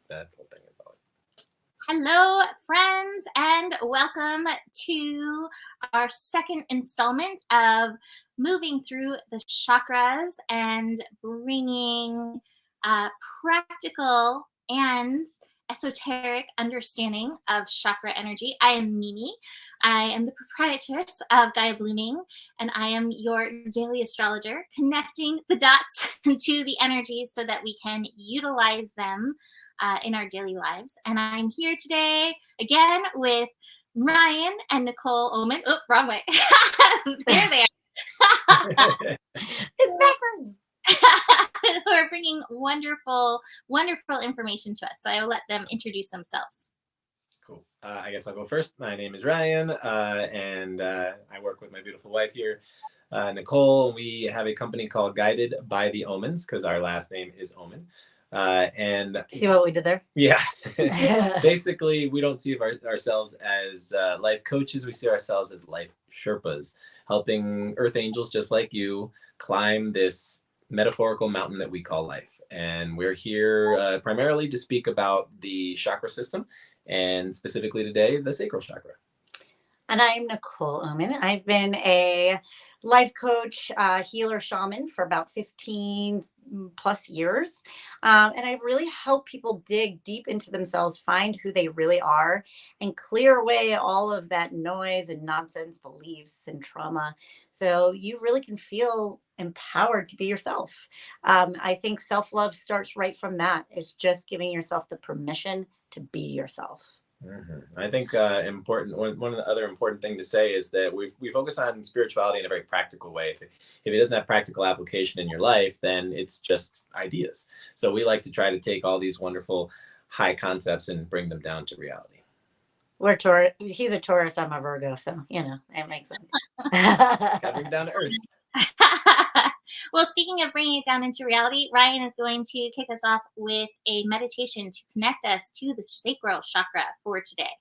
that whole thing about. Hello, friends, and welcome to our second installment of moving through the chakras and bringing practical and esoteric understanding of chakra energy. I am Mimi. I am the proprietress of Gaia Blooming, and I am your daily astrologer, connecting the dots to the energies so that we can utilize them in our daily lives. And I'm here today again with Ryan and Nicole Oman. Oh, wrong way. There they are. It's backwards. Who are bringing wonderful, wonderful information to us. So I will let them introduce themselves. Cool. I guess I'll go first. My name is Ryan, and I work with my beautiful wife here, Nicole. We have a company called Guided by the Omens because our last name is Oman. And see what we did there? Yeah. Basically, we don't see ourselves as life coaches. We see ourselves as life Sherpas, helping earth angels just like you climb this metaphorical mountain that we call life. And we're here primarily to speak about the chakra system, and specifically today, the sacral chakra. And I'm Nicole Oman. I've been a life coach, healer, shaman for about 15 plus years. And I really help people dig deep into themselves, find who they really are, and clear away all of that noise and nonsense beliefs and trauma. So you really can feel empowered to be yourself. I think self-love starts right from that. It's just giving yourself the permission to be yourself. Mm-hmm. I think one of the other important thing to say is that we focus on spirituality in a very practical way. If it doesn't have practical application in your life, then it's just ideas. So we like to try to take all these wonderful high concepts and bring them down to reality. We're Taurus. He's a Taurus. I'm a Virgo, so it makes sense. Gotta bring it down to earth. Well, speaking of bringing it down into reality, Ryan is going to kick us off with a meditation to connect us to the sacral chakra for today.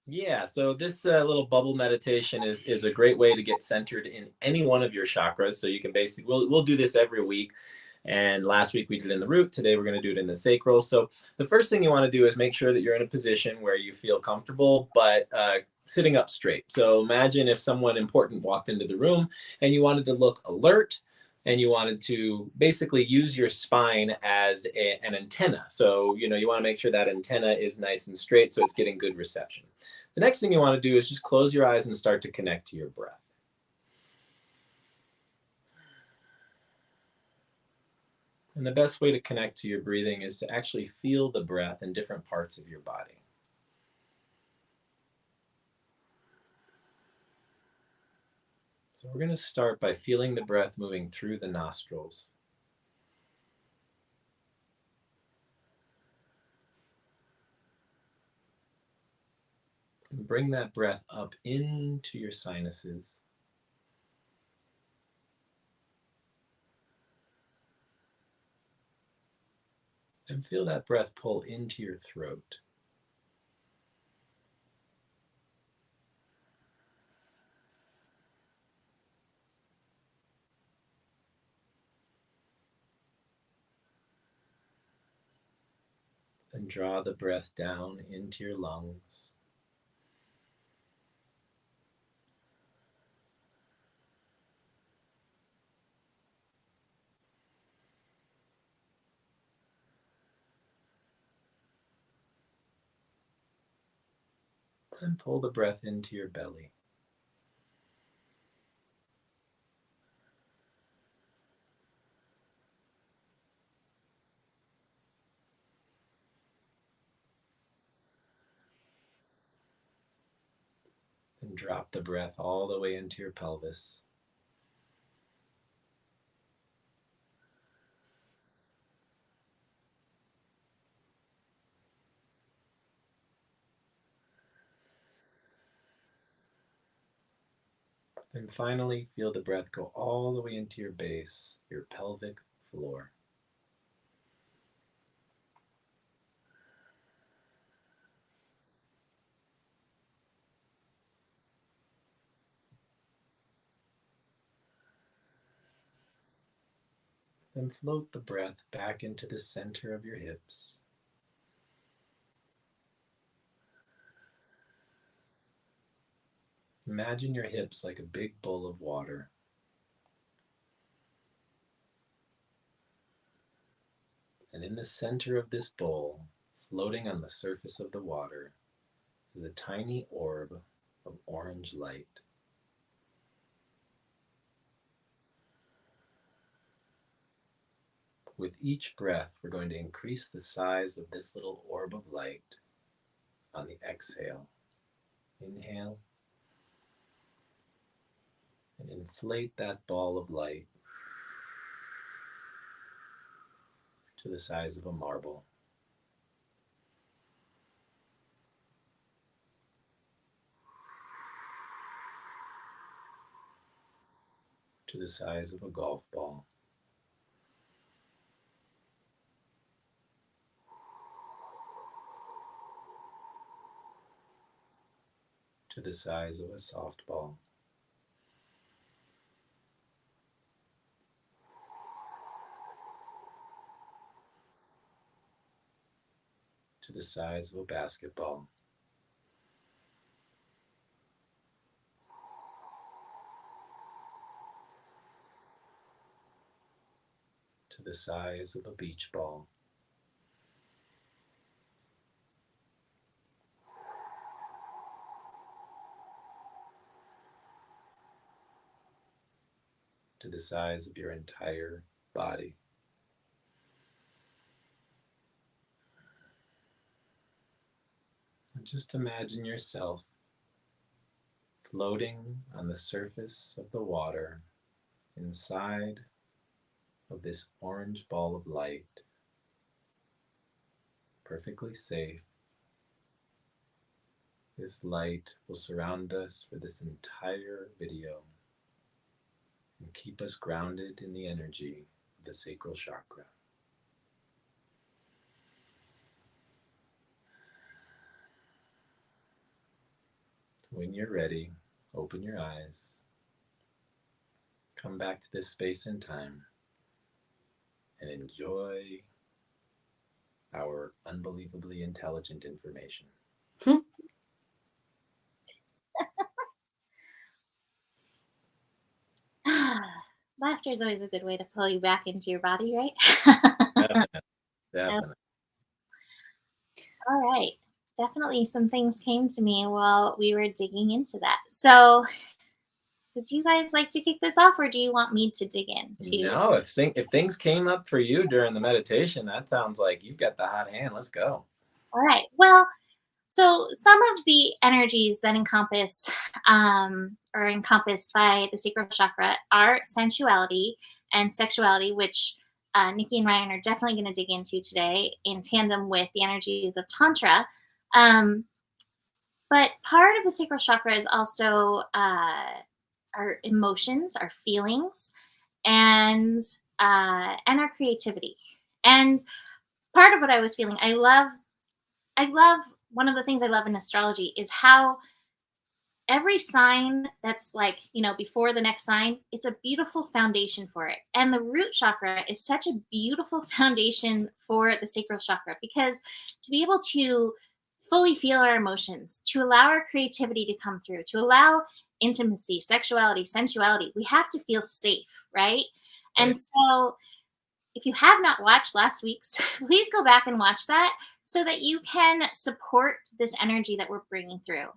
Yeah, so this little bubble meditation is a great way to get centered in any one of your chakras. So you can basically, we'll do this every week. And last week we did it in the root. Today we're going to do it in the sacral. So the first thing you want to do is make sure that you're in a position where you feel comfortable, but sitting up straight. So imagine if someone important walked into the room and you wanted to look alert, and you wanted to basically use your spine as an antenna. So, you want to make sure that antenna is nice and straight so it's getting good reception. The next thing you want to do is just close your eyes and start to connect to your breath. And the best way to connect to your breathing is to actually feel the breath in different parts of your body. So we're going to start by feeling the breath moving through the nostrils. And bring that breath up into your sinuses. And feel that breath pull into your throat. Then draw the breath down into your lungs. And pull the breath into your belly. Then drop the breath all the way into your pelvis. Then finally, feel the breath go all the way into your base, your pelvic floor. Then float the breath back into the center of your hips. Imagine your hips like a big bowl of water. And in the center of this bowl, floating on the surface of the water, is a tiny orb of orange light. With each breath, we're going to increase the size of this little orb of light on the exhale. Inhale, and inflate that ball of light to the size of a marble. To the size of a golf ball. To the size of a softball. To the size of a basketball. To the size of a beach ball. To the size of your entire body. And just imagine yourself floating on the surface of the water inside of this orange ball of light, perfectly safe. This light will surround us for this entire video and keep us grounded in the energy of the sacral chakra. So when you're ready, open your eyes, come back to this space and time, and enjoy our unbelievably intelligent information. Laughter is always a good way to pull you back into your body, right? Definitely. All right. Definitely some things came to me while we were digging into that. So, would you guys like to kick this off, or do you want me to dig into? No, if things came up for you during the meditation, that sounds like you've got the hot hand. Let's go. All right. Well, so some of the energies that encompass are encompassed by the sacral chakra are sensuality and sexuality, which Nikki and Ryan are definitely going to dig into today in tandem with the energies of Tantra. But part of the sacral chakra is also our emotions, our feelings, and our creativity. And part of what I was feeling, I love one of the things I love in astrology is how every sign that's like, before the next sign, it's a beautiful foundation for it. And the root chakra is such a beautiful foundation for the sacral chakra, because to be able to fully feel our emotions, to allow our creativity to come through, to allow intimacy, sexuality, sensuality, we have to feel safe, right? And Right. so if you have not watched last week's, please go back and watch that so that you can support this energy that we're bringing through.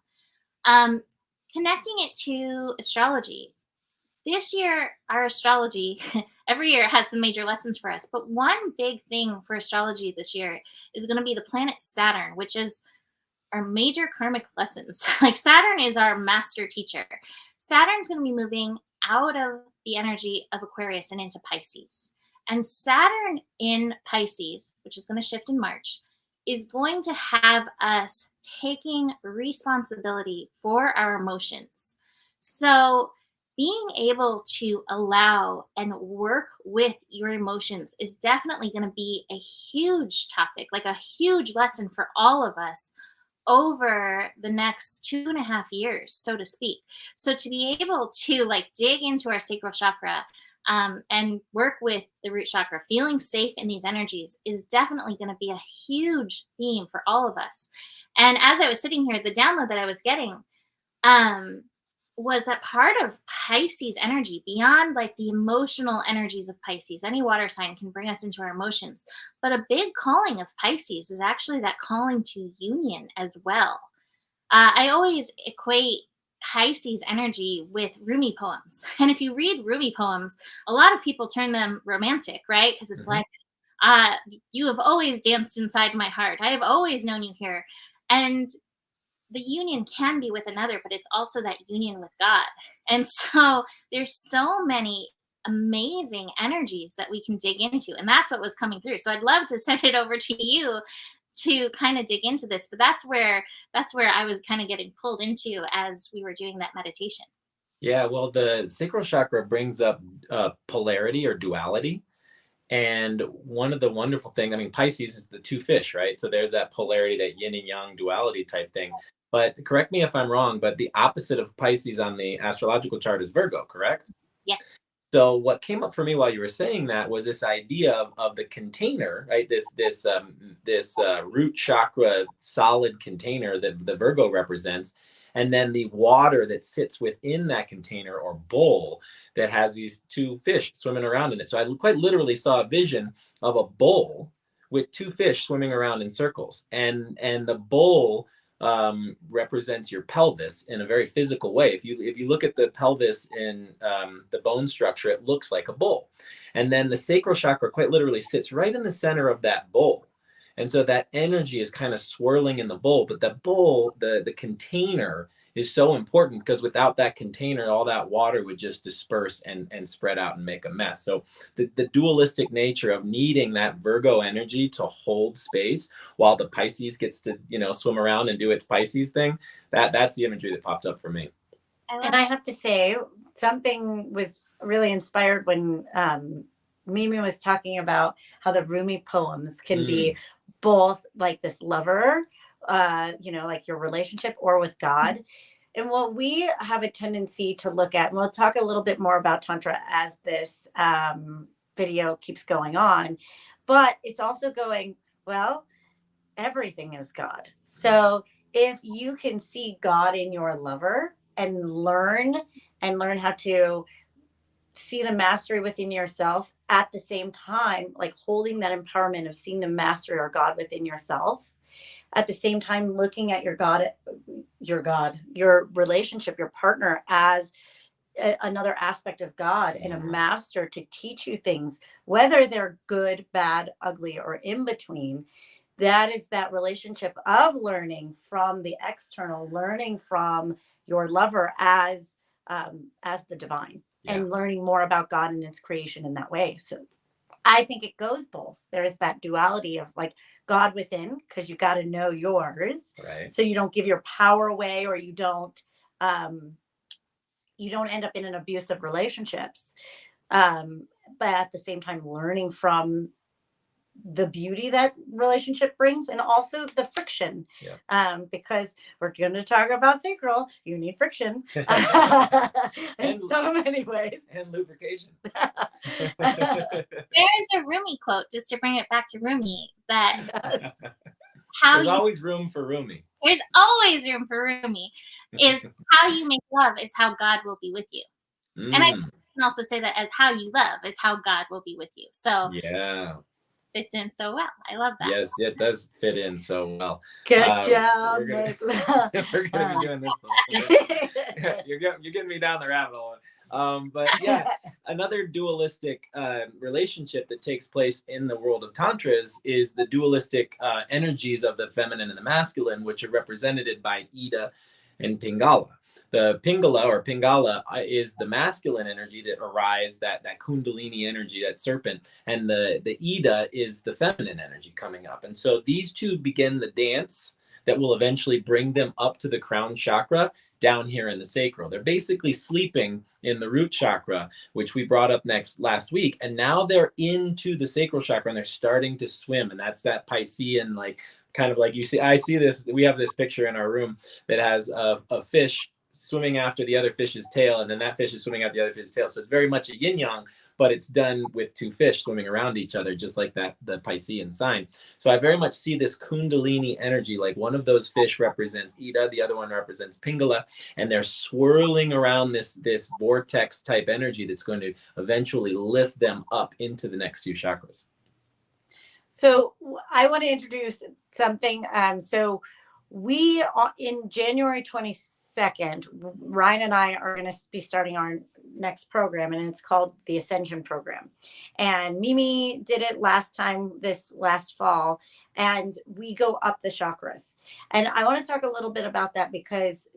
Connecting it to astrology. This year, our astrology, every year it has some major lessons for us, but one big thing for astrology this year is going to be the planet Saturn, which is our major karmic lessons. Like Saturn is our master teacher. Saturn's going to be moving out of the energy of Aquarius and into Pisces. And Saturn in Pisces, which is going to shift in March, is going to have us taking responsibility for our emotions. So being able to allow and work with your emotions is definitely going to be a huge topic, like a huge lesson for all of us over the next 2.5 years, so to speak. So to be able to like dig into our sacral chakra and work with the root chakra, feeling safe in these energies is definitely going to be a huge theme for all of us. And as I was sitting here, the download that I was getting, was that part of Pisces energy, beyond like the emotional energies of Pisces, any water sign can bring us into our emotions. But a big calling of Pisces is actually that calling to union as well. I always equate Pisces energy with Rumi poems. And if you read Rumi poems, a lot of people turn them romantic, right? Because it's Mhm. like, you have always danced inside my heart. I have always known you here. And the union can be with another, but it's also that union with God. And so there's so many amazing energies that we can dig into. And that's what was coming through. So I'd love to send it over to you to kind of dig into this. But that's where I was kind of getting pulled into as we were doing that meditation. Yeah, well, the sacral chakra brings up polarity or duality. And one of the wonderful things, I mean, Pisces is the two fish, right? So there's that polarity, that yin and yang duality type thing. But correct me if I'm wrong, but the opposite of Pisces on the astrological chart is Virgo, correct? Yes. So what came up for me while you were saying that was this idea of the container, right? This root chakra solid container that the Virgo represents, and then the water that sits within that container or bowl that has these two fish swimming around in it. So I quite literally saw a vision of a bowl with two fish swimming around in circles, and the bowl represents your pelvis in a very physical way. If you look at the pelvis in the bone structure, it looks like a bowl, and then the sacral chakra quite literally sits right in the center of that bowl, and so that energy is kind of swirling in the bowl. But the bowl, the container, is so important because without that container, all that water would just disperse and spread out and make a mess. So the dualistic nature of needing that Virgo energy to hold space while the Pisces gets to, swim around and do its Pisces thing. That's the imagery that popped up for me. And I have to say, something was really inspired when Mimi was talking about how the Rumi poems can be both like this lover, like your relationship, or with God. And what we have a tendency to look at, and we'll talk a little bit more about Tantra as this video keeps going on, but it's also going, well, everything is God. So if you can see God in your lover and learn how to see the mastery within yourself at the same time, like holding that empowerment of seeing the mastery or God within yourself, at the same time looking at your relationship, your partner as another aspect of God and a master to teach you things, whether they're good, bad, ugly, or in between. That is that relationship of learning from the external, learning from your lover as the divine, and learning more about God and its creation in that way. So I think it goes both. There's that duality of like God within, because you got to know yours, right? So you don't give your power away, or you don't end up in an abusive relationships. But at the same time, learning from the beauty that relationship brings, and also the friction, because we're going to talk about sacral, you need friction in so many ways, and lubrication. There's a Rumi quote, just to bring it back to Rumi, that there's always room for Rumi. There's always room for Rumi. Is how you make love is how God will be with you. And I can also say that as how you love is how God will be with you. So fits in so well. I love that. Yes, it does fit in so well. Good job. We're gonna be doing this. You're getting me down the rabbit hole. But yeah, another dualistic relationship that takes place in the world of Tantras is the dualistic energies of the feminine and the masculine, which are represented by Ida and Pingala. The Pingala or Pingala is the masculine energy that arise, that Kundalini energy, that serpent, and the Ida is the feminine energy coming up. And so these two begin the dance that will eventually bring them up to the crown chakra down here in the sacral. They're basically sleeping in the root chakra, which we brought up last week, and now they're into the sacral chakra and they're starting to swim. And that's that Piscean, like kind of like you see. I see this. We have this picture in our room that has a fish swimming after the other fish's tail, and then that fish is swimming after the other fish's tail. So it's very much a yin yang, but it's done with two fish swimming around each other, just like that, the Piscean sign. So I very much see this Kundalini energy, like one of those fish represents Ida, the other one represents Pingala, and they're swirling around this vortex type energy that's going to eventually lift them up into the next few chakras. So I want to introduce something. So we, in January 22nd, Ryan and I are going to be starting our next program, and it's called the Ascension Program. And Mimi did it last fall, and we go up the chakras. And I want to talk a little bit about that because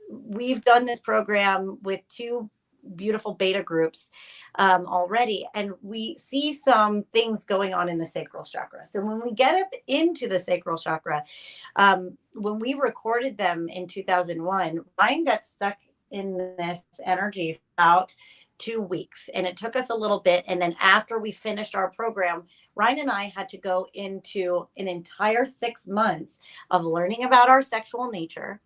we've done this program with two beautiful beta groups already, and we see some things going on in the sacral chakra. So when we get up into the sacral chakra, when we recorded them in 2001, Ryan got stuck in this energy for about 2 weeks, and it took us a little bit. And then after we finished our program, Ryan and I had to go into an entire 6 months of learning about our sexual nature,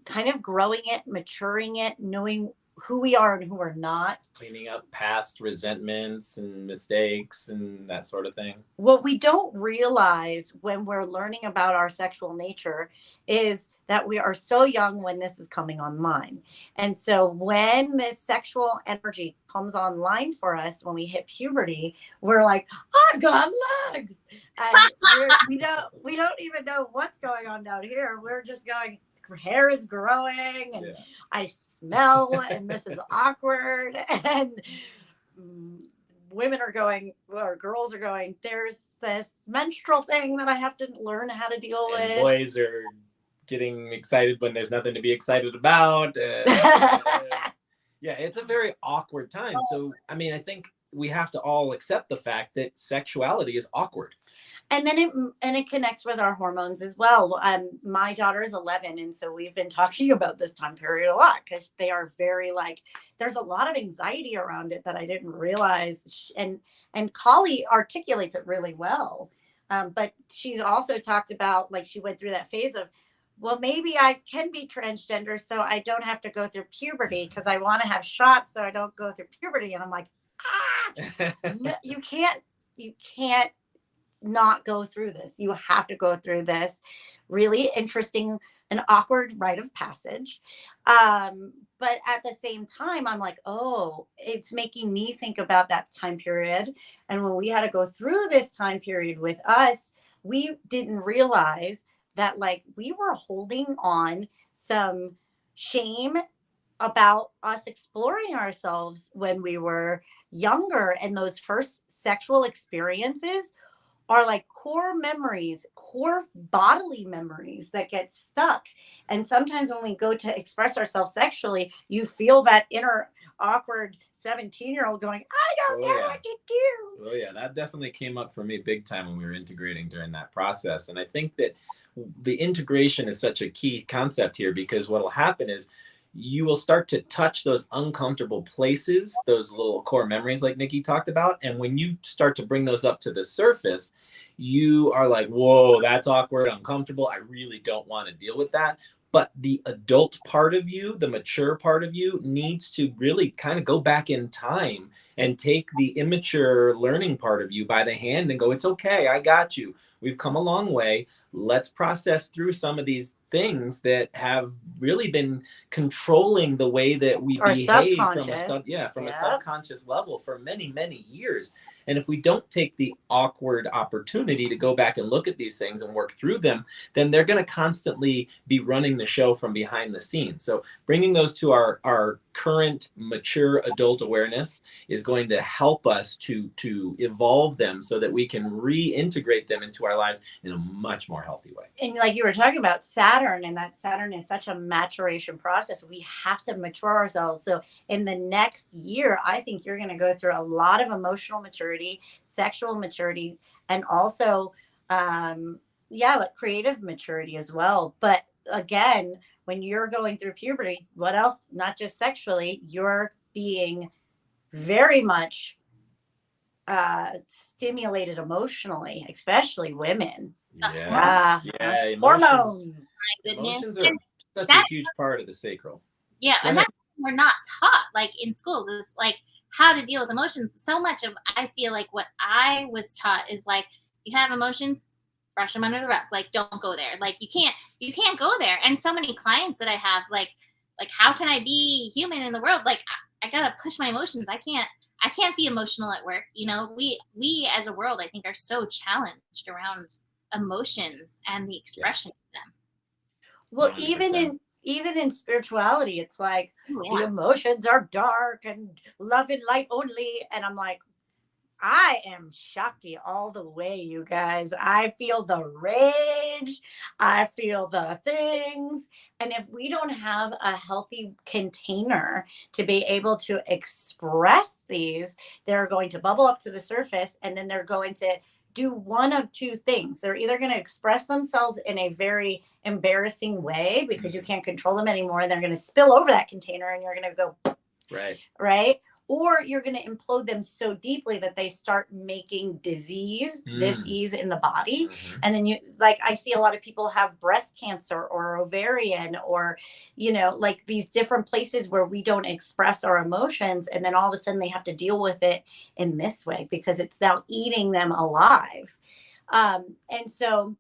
kind of growing it, maturing it, knowing who we are and who we're not. Cleaning up past resentments and mistakes and that sort of thing. What we don't realize when we're learning about our sexual nature is that we are so young when this is coming online. And so when this sexual energy comes online for us, when we hit puberty, we're like, I've got legs. And we don't even know what's going on down here. We're just going, hair is growing and I smell and this is awkward, and women are going, or girls are going, there's this menstrual thing that I have to learn how to deal with. Boys are getting excited when there's nothing to be excited about. Yeah, it's a very awkward time. So I mean, I think we have to all accept the fact that sexuality is awkward. And then it connects with our hormones as well. My daughter is 11, and so we've been talking about this time period a lot because they are very there's a lot of anxiety around it that I didn't realize. And Kali articulates it really well. But she's also talked about, she went through that phase of, well, maybe I can be transgender, so I don't have to go through puberty because I want to have shots so I don't go through puberty. And I'm like, no, you can't not go through this. You have to go through this really interesting and awkward rite of passage. But at the same time, I'm like, oh, it's making me think about that time period. And when we had to go through this time period with us, we didn't realize that we were holding on some shame about us exploring ourselves when we were younger. And those first sexual experiences are core memories, core bodily memories that get stuck. And sometimes when we go to express ourselves sexually, you feel that inner awkward 17-year-old going, I don't know what to do. Oh yeah, that definitely came up for me big time when we were integrating during that process. And I think that the integration is such a key concept here, because what will happen is you will start to touch those uncomfortable places, those little core memories like Nikki talked about. And when you start to bring those up to the surface, you are like, whoa, that's awkward, uncomfortable. I really don't want to deal with that. But the adult part of you, the mature part of you, needs to really kind of go back in time and take the immature learning part of you by the hand and go, it's okay, I got you. We've come a long way. Let's process through some of these things that have really been controlling the way that we behave from a subconscious level for many, many years. And if we don't take the awkward opportunity to go back and look at these things and work through them, then they're going to constantly be running the show from behind the scenes. So bringing those to our current mature adult awareness is going to help us to evolve them so that we can reintegrate them into our lives in a much more healthy way. And like you were talking about Saturn, and that Saturn is such a maturation process. We have to mature ourselves. So in the next year, I think you're going to go through a lot of emotional maturity, sexual maturity, and also, creative maturity as well. But again, when you're going through puberty, what else? Not just sexually, you're being very much stimulated emotionally, especially women. Yes. Hormones. My goodness. Emotions are such a huge part of the sacral. Yeah, and that's we're not taught in schools is how to deal with emotions. So much of, I feel like what I was taught is like, you have emotions, brush them under the rug. Like, don't go there. Like, you can't go there. And so many clients that I have, like how can I be human in the world? Like, I gotta push my emotions. I can't be emotional at work. You know, we as a world, I think, are so challenged around emotions and the expression of them. Well, 100%. even in spirituality, it's like Oh, the yeah. emotions are dark and love and light only. And I'm like, I am Shakti all the way, you guys. I feel the rage. I feel the things. And if we don't have a healthy container to be able to express these, they're going to bubble up to the surface, and then they're going to do one of two things. They're either going to express themselves in a very embarrassing way because you can't control them anymore. And they're going to spill over that container, and you're going to go, right? Or you're going to implode them so deeply that they start making disease in the body. And then I see a lot of people have breast cancer or ovarian or, like these different places where we don't express our emotions. And then all of a sudden they have to deal with it in this way because it's now eating them alive. And so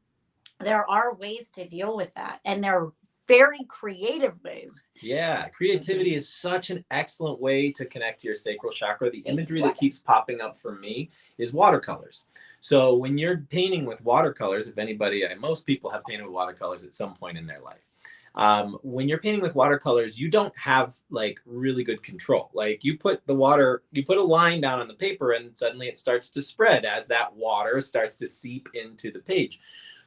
there are ways to deal with that. And there are very creative ways. Yeah, creativity is such an excellent way to connect to your sacral chakra. The imagery that keeps popping up for me is watercolors. So when you're painting with watercolors, most people have painted with watercolors at some point in their life. When you're painting with watercolors, you don't have like really good control. Like you put a line down on the paper and suddenly it starts to spread as that water starts to seep into the page.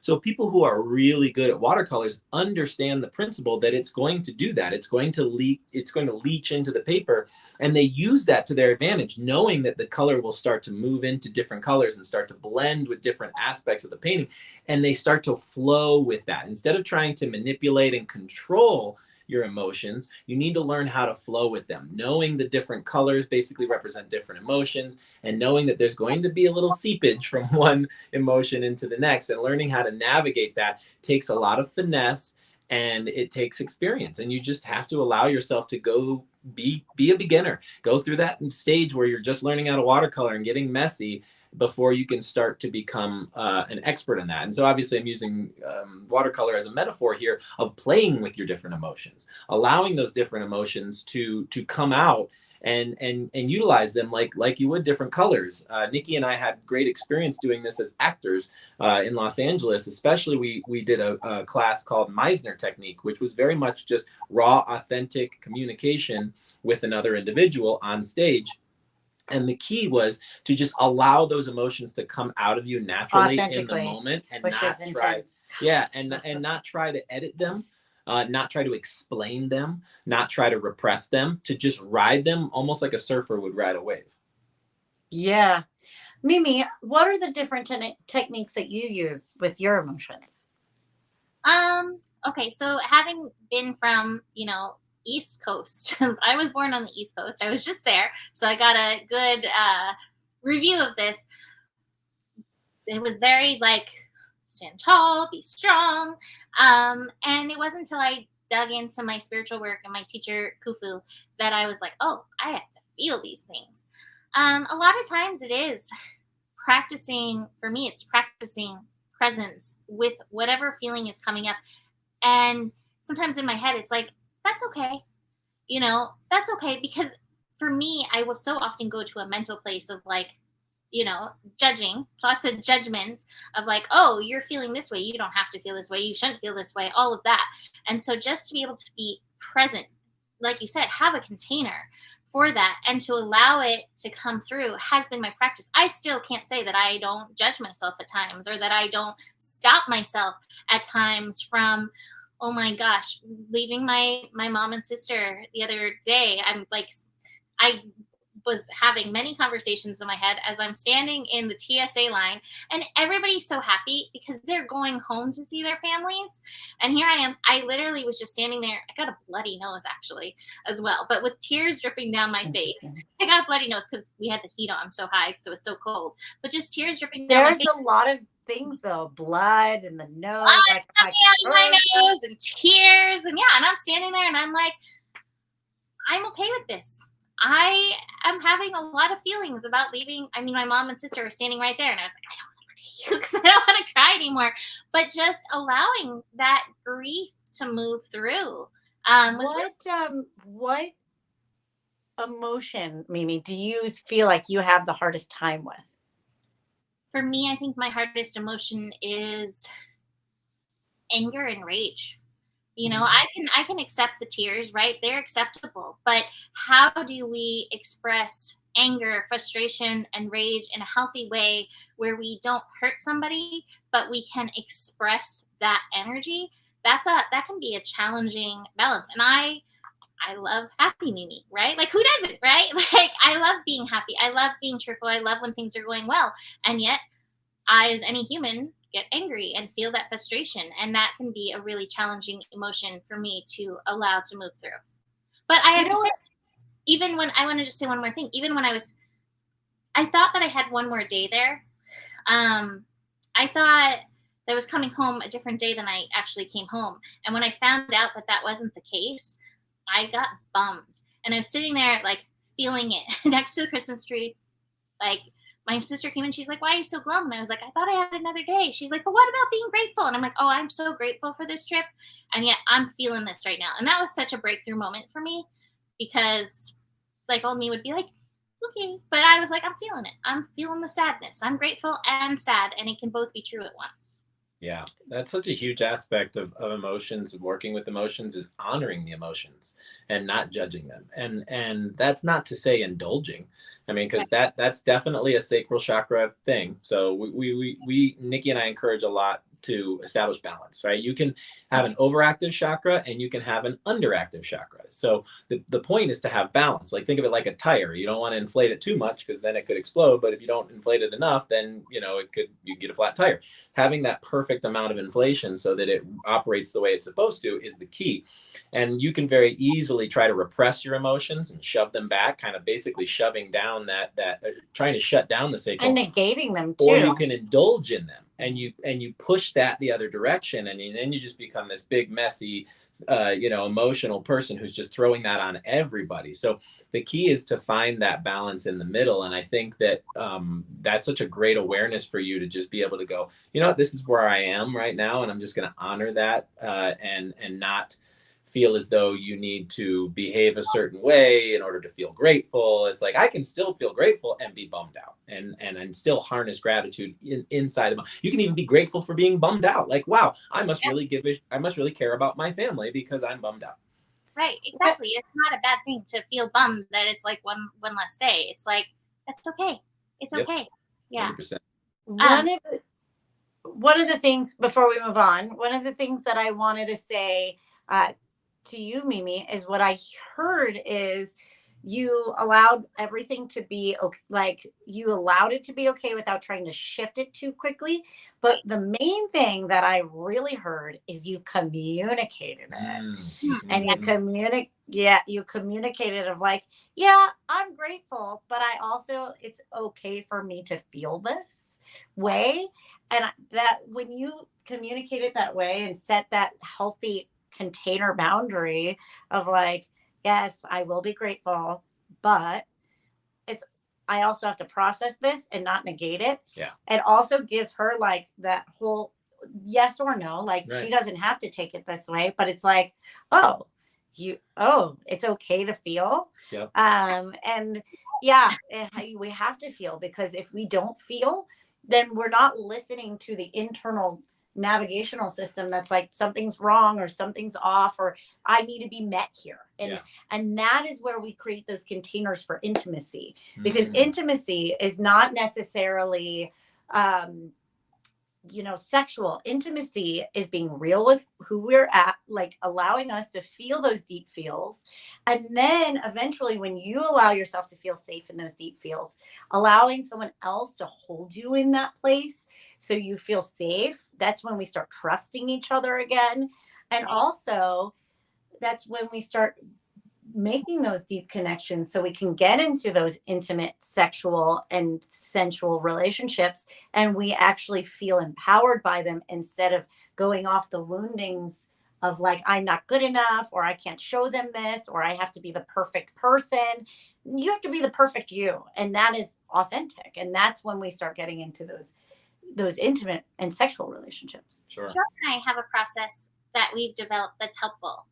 So people who are really good at watercolors understand the principle that it's going to do that. It's going to leach into the paper, and they use that to their advantage, knowing that the color will start to move into different colors and start to blend with different aspects of the painting, and they start to flow with that. Instead of trying to manipulate and control your emotions, you need to learn how to flow with them, knowing the different colors basically represent different emotions, and knowing that there's going to be a little seepage from one emotion into the next, and learning how to navigate that takes a lot of finesse and it takes experience. And you just have to allow yourself to go be a beginner, go through that stage where you're just learning how to watercolor and getting messy before you can start to become an expert in that. And so obviously I'm using watercolor as a metaphor here of playing with your different emotions, allowing those different emotions to come out and utilize them like you would different colors. Nikki and I had great experience doing this as actors in Los Angeles. Especially we did a class called Meisner technique, which was very much just raw, authentic communication with another individual on stage. And the key was to just allow those emotions to come out of you naturally in the moment, and not try to edit them, not try to explain them, not try to repress them, to just ride them almost like a surfer would ride a wave. Yeah. Mimi, what are the different techniques that you use with your emotions? Okay, so having been from, East Coast, I was born on the East Coast. I was just there, so I got a good review of this. It was very like, stand tall, be strong, and it wasn't until I dug into my spiritual work and my teacher Kufu that I was like, oh, I have to feel these things. A lot of times it is practicing. For me, it's practicing presence with whatever feeling is coming up. And sometimes in my head, it's like, that's okay. That's okay. Because for me, I will so often go to a mental place of like, judging, lots of judgment of like, oh, you're feeling this way. You don't have to feel this way. You shouldn't feel this way, all of that. And so just to be able to be present, like you said, have a container for that and to allow it to come through has been my practice. I still can't say that I don't judge myself at times or that I don't stop myself at times from, oh my gosh, leaving my mom and sister the other day. I was having many conversations in my head as I'm standing in the TSA line, and everybody's so happy because they're going home to see their families. And here I am. I literally was just standing there. I got a bloody nose actually as well, but with tears dripping down my face. I got a bloody nose because we had the heat on so high because it was so cold, but just tears dripping down my face. There's a lot of things though, blood in the nose, coming out of my nose and tears. And yeah, and I'm standing there and I'm like, I'm okay with this. I am having a lot of feelings about leaving. I mean, my mom and sister are standing right there, and I was like, I don't want to look at you because I don't want to cry anymore. But just allowing that grief to move through was really. What emotion, Mimi, do you feel like you have the hardest time with? For me, I think my hardest emotion is anger and rage. You know, I can accept the tears, right? They're acceptable. But how do we express anger, frustration, and rage in a healthy way where we don't hurt somebody, but we can express that energy? That can be a challenging balance. And I love happy Mimi, right? Like who doesn't, right? Like I love being happy. I love being cheerful. I love when things are going well. And yet I, as any human, get angry and feel that frustration. And that can be a really challenging emotion for me to allow to move through. But I You have know to say, what? even when I want to just say one more thing, even when I thought that I had one more day there. I thought that I was coming home a different day than I actually came home. And when I found out that that wasn't the case, I got bummed. And I was sitting there, like, feeling it next to the Christmas tree. Like, my sister came in, she's like, why are you so glum? And I was like, I thought I had another day. She's like, but what about being grateful? And I'm like, oh, I'm so grateful for this trip. And yet I'm feeling this right now. And that was such a breakthrough moment for me because, like, old me would be like, okay. But I was like, I'm feeling it. I'm feeling the sadness. I'm grateful and sad. And it can both be true at once. Yeah, that's such a huge aspect of emotions, of working with emotions, is honoring the emotions and not judging them. And that's not to say indulging. I mean, because that's definitely a sacral chakra thing. So we Nikki and I encourage a lot to establish balance, right? You can have an overactive chakra and you can have an underactive chakra. So the point is to have balance. Like think of it like a tire. You don't want to inflate it too much because then it could explode. But if you don't inflate it enough, then you get a flat tire. Having that perfect amount of inflation so that it operates the way it's supposed to is the key. And you can very easily try to repress your emotions and shove them back, kind of basically shoving down that trying to shut down the sacral, And negating them too. or you can indulge in them and you push that the other direction, and then you just become this big messy emotional person who's just throwing that on everybody. So the key is to find that balance in the middle. And I think that that's such a great awareness for you to just be able to go, you know what, this is where I am right now, and I'm just going to honor that and not feel as though you need to behave a certain way in order to feel grateful. It's like I can still feel grateful and be bummed out, and still harness gratitude inside of. You can even be grateful for being bummed out. Like, wow, I must really care about my family because I'm bummed out. Right, exactly. It's not a bad thing to feel bummed that it's like one less day. It's like that's okay. It's Yep. okay. Yeah. 100%. One of the things before we move on, one of the things that I wanted to say to you, Mimi, is what I heard is you allowed everything to be okay, like you allowed it to be okay without trying to shift it too quickly. But the main thing that I really heard is you communicated it. And you communicated of like, yeah, I'm grateful, but I also, it's okay for me to feel this way. And that when you communicate it that way and set that healthy container boundary of like, yes, I will be grateful, but I also have to process this and not negate it. Yeah. It also gives her like that whole yes or no, like right. She doesn't have to take it this way, but it's like, it's okay to feel. Yep. And yeah, we have to feel, because if we don't feel, then we're not listening to the internal navigational system that's like something's wrong or something's off or I need to be met here. And that is where we create those containers for intimacy, because intimacy is not necessarily sexual. Intimacy is being real with who we're at, like allowing us to feel those deep feels. And then eventually when you allow yourself to feel safe in those deep feels, allowing someone else to hold you in that place so you feel safe, that's when we start trusting each other again. And also that's when we start making those deep connections so we can get into those intimate sexual and sensual relationships, and we actually feel empowered by them instead of going off the woundings of like, I'm not good enough, or I can't show them this, or I have to be the perfect person. You have to be the perfect you. And that is authentic. And that's when we start getting into those intimate and sexual relationships. Sure. Joe and I have a process that we've developed that's helpful.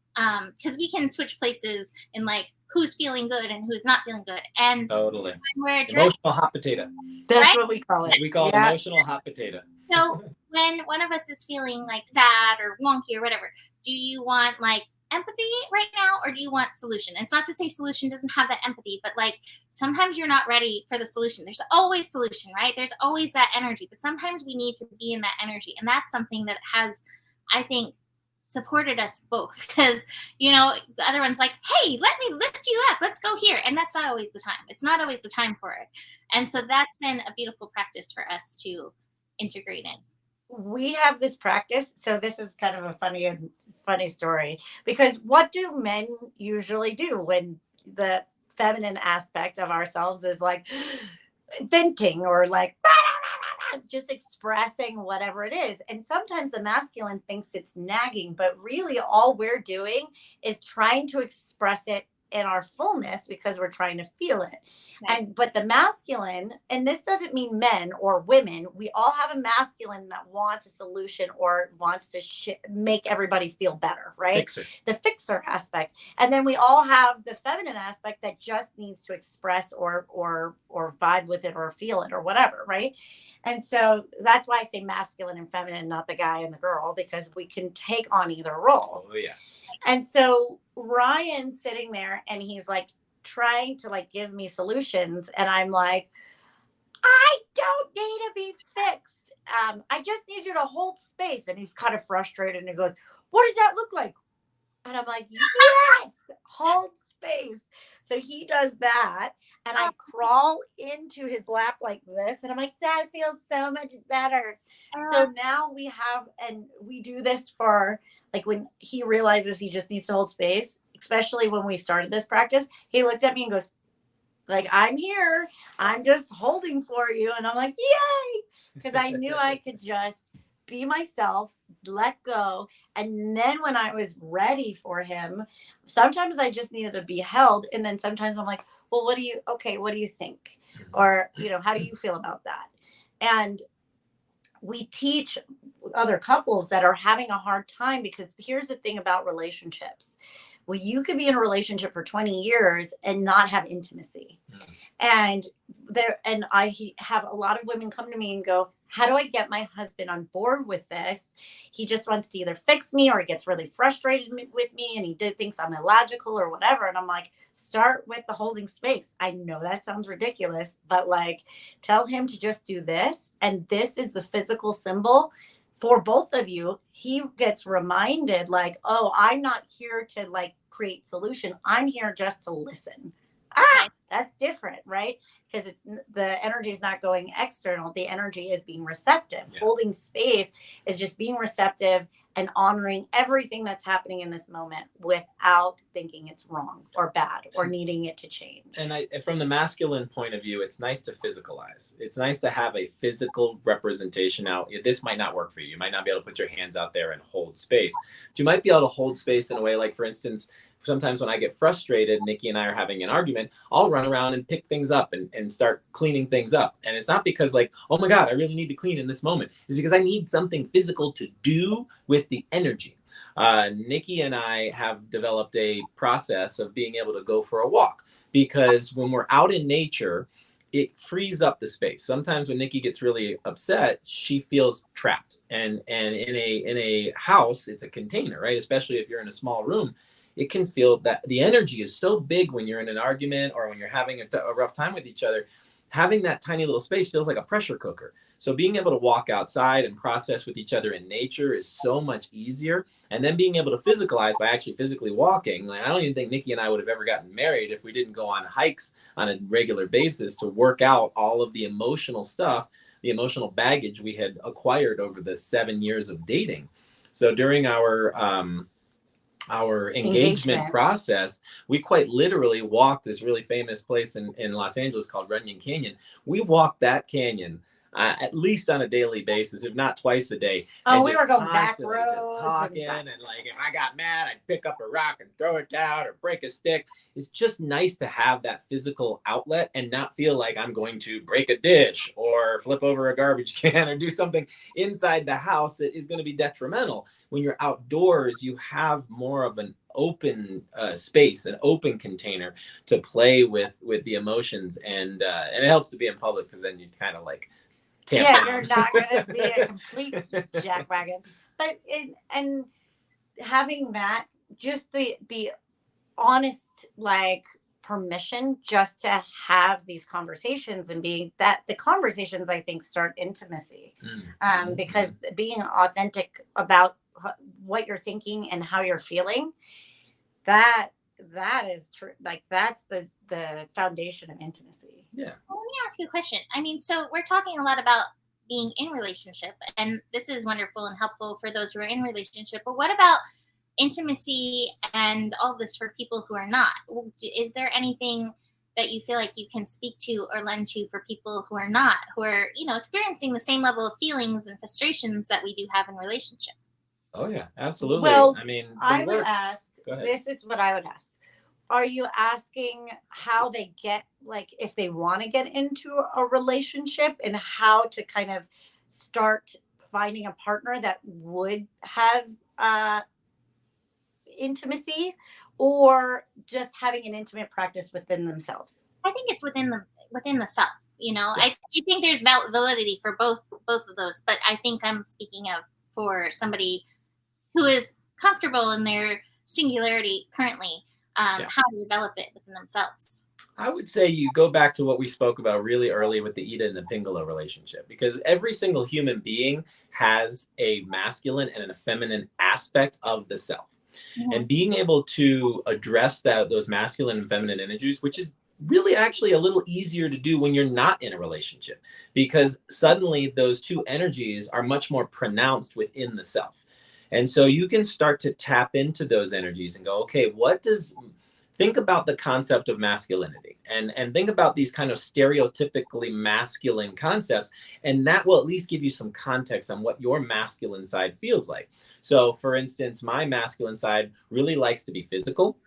Because we can switch places in like who's feeling good and who's not feeling good. And Totally. when we're addressing, Emotional hot potato. That's Right? what we call it. We call it Yeah. emotional hot potato. so when one of us is feeling like sad or wonky or whatever, do you want like empathy right now or do you want solution? And it's not to say solution doesn't have that empathy, but like sometimes you're not ready for the solution. There's always solution, right? There's always that energy, but sometimes we need to be in that energy. And that's something that has, I think, supported us both, because the other one's like, hey, let me lift you up, let's go here, and that's not always the time. It's not always the time for it. And so that's been a beautiful practice for us to integrate in. We have this practice. So this is kind of a funny story, because what do men usually do when the feminine aspect of ourselves is like venting or like just expressing whatever it is? And sometimes the masculine thinks it's nagging, but really all we're doing is trying to express it in our fullness because we're trying to feel it. Right. But the masculine, and this doesn't mean men or women, we all have a masculine that wants a solution or wants to make everybody feel better, right? Fixer. The fixer aspect. And then we all have the feminine aspect that just needs to express or vibe with it or feel it or whatever, right? And so that's why I say masculine and feminine, not the guy and the girl, because we can take on either role. Oh yeah. And so Ryan's sitting there and he's like trying to like give me solutions. And I'm like, I don't need to be fixed. I just need you to hold space. And he's kind of frustrated and he goes, what does that look like? And I'm like, yes, hold space. So he does that. And I crawl into his lap like this. And I'm like, that feels so much better. So now we have, and we do this for like when he realizes he just needs to hold space, especially when we started this practice, he looked at me and goes, like, I'm here. I'm just holding for you. And I'm like, yay. Because I knew I could just be myself, let go. And then when I was ready for him, sometimes I just needed to be held. And then sometimes I'm like, well, what do you think? Or, how do you feel about that? And we teach other couples that are having a hard time, because here's the thing about relationships. Well, you could be in a relationship for 20 years and not have intimacy. And I have a lot of women come to me and go, how do I get my husband on board with this? He just wants to either fix me or he gets really frustrated with me and he thinks I'm illogical or whatever. And I'm like, start with the holding space. I know that sounds ridiculous, but like, tell him to just do this. And this is the physical symbol for both of you. He gets reminded like, oh, I'm not here to like create solution. I'm here just to listen. That's different, right? Because the energy is not going external. The energy is being receptive. Yeah. Holding space is just being receptive and honoring everything that's happening in this moment without thinking it's wrong or bad or needing it to change. And from the masculine point of view, it's nice to physicalize. It's nice to have a physical representation. Now, this might not work for you. You might not be able to put your hands out there and hold space. But you might be able to hold space in a way like, for instance, sometimes when I get frustrated, Nikki and I are having an argument, I'll run around and pick things up and start cleaning things up. And it's not because like, oh my God, I really need to clean in this moment. It's because I need something physical to do with the energy. Nikki and I have developed a process of being able to go for a walk, because when we're out in nature, it frees up the space. Sometimes when Nikki gets really upset, she feels trapped. And in a house, it's a container, right? Especially if you're in a small room. It can feel that the energy is so big when you're in an argument or when you're having a rough time with each other. Having that tiny little space feels like a pressure cooker. So being able to walk outside and process with each other in nature is so much easier. And then being able to physicalize by actually physically walking. Like, I don't even think Nikki and I would have ever gotten married if we didn't go on hikes on a regular basis to work out all of the emotional stuff, the emotional baggage we had acquired over the 7 years of dating. So during our engagement process, we quite literally walked this really famous place in Los Angeles called Runyon Canyon. We walked that canyon at least on a daily basis, if not twice a day. Oh, and we just were going back constantly roads just talking, and like if I got mad, I'd pick up a rock and throw it down or break a stick. It's just nice to have that physical outlet and not feel like I'm going to break a dish or flip over a garbage can or do something inside the house that is going to be detrimental. When you're outdoors, you have more of an open space, an open container to play with the emotions, and it helps to be in public because then you kind of like tamp down. You're not going to be a complete jackwagon, but and having that, just the honest, like, permission just to have these conversations, and being that the conversations, I think, start intimacy, because being authentic about what you're thinking and how you're feeling, that is true. Like, that's the foundation of intimacy. Yeah. Well, let me ask you a question. I mean, so we're talking a lot about being in relationship, and this is wonderful and helpful for those who are in relationship. But what about intimacy and all this for people who are not? Is there anything that you feel like you can speak to or lend to for people who are not, who are, experiencing the same level of feelings and frustrations that we do have in relationship? Oh yeah, absolutely. Well, I mean, I would ask, Go ahead. this is what I would ask. Are you asking how they get, like, if they want to get into a relationship, and how to kind of start finding a partner that would have intimacy, or just having an intimate practice within themselves? I think it's within the self. Yeah. I think there's validity for both of those, but I think I'm speaking of for somebody who is comfortable in their singularity currently, how to develop it within themselves. I would say you go back to what we spoke about really early with the Ida and the Pingala relationship, because every single human being has a masculine and a feminine aspect of the self. Mm-hmm. And being able to address those masculine and feminine energies, which is really actually a little easier to do when you're not in a relationship, because suddenly those two energies are much more pronounced within the self. And so you can start to tap into those energies and go, okay, think about the concept of masculinity, and think about these kind of stereotypically masculine concepts. And that will at least give you some context on what your masculine side feels like. So for instance, my masculine side really likes to be physical.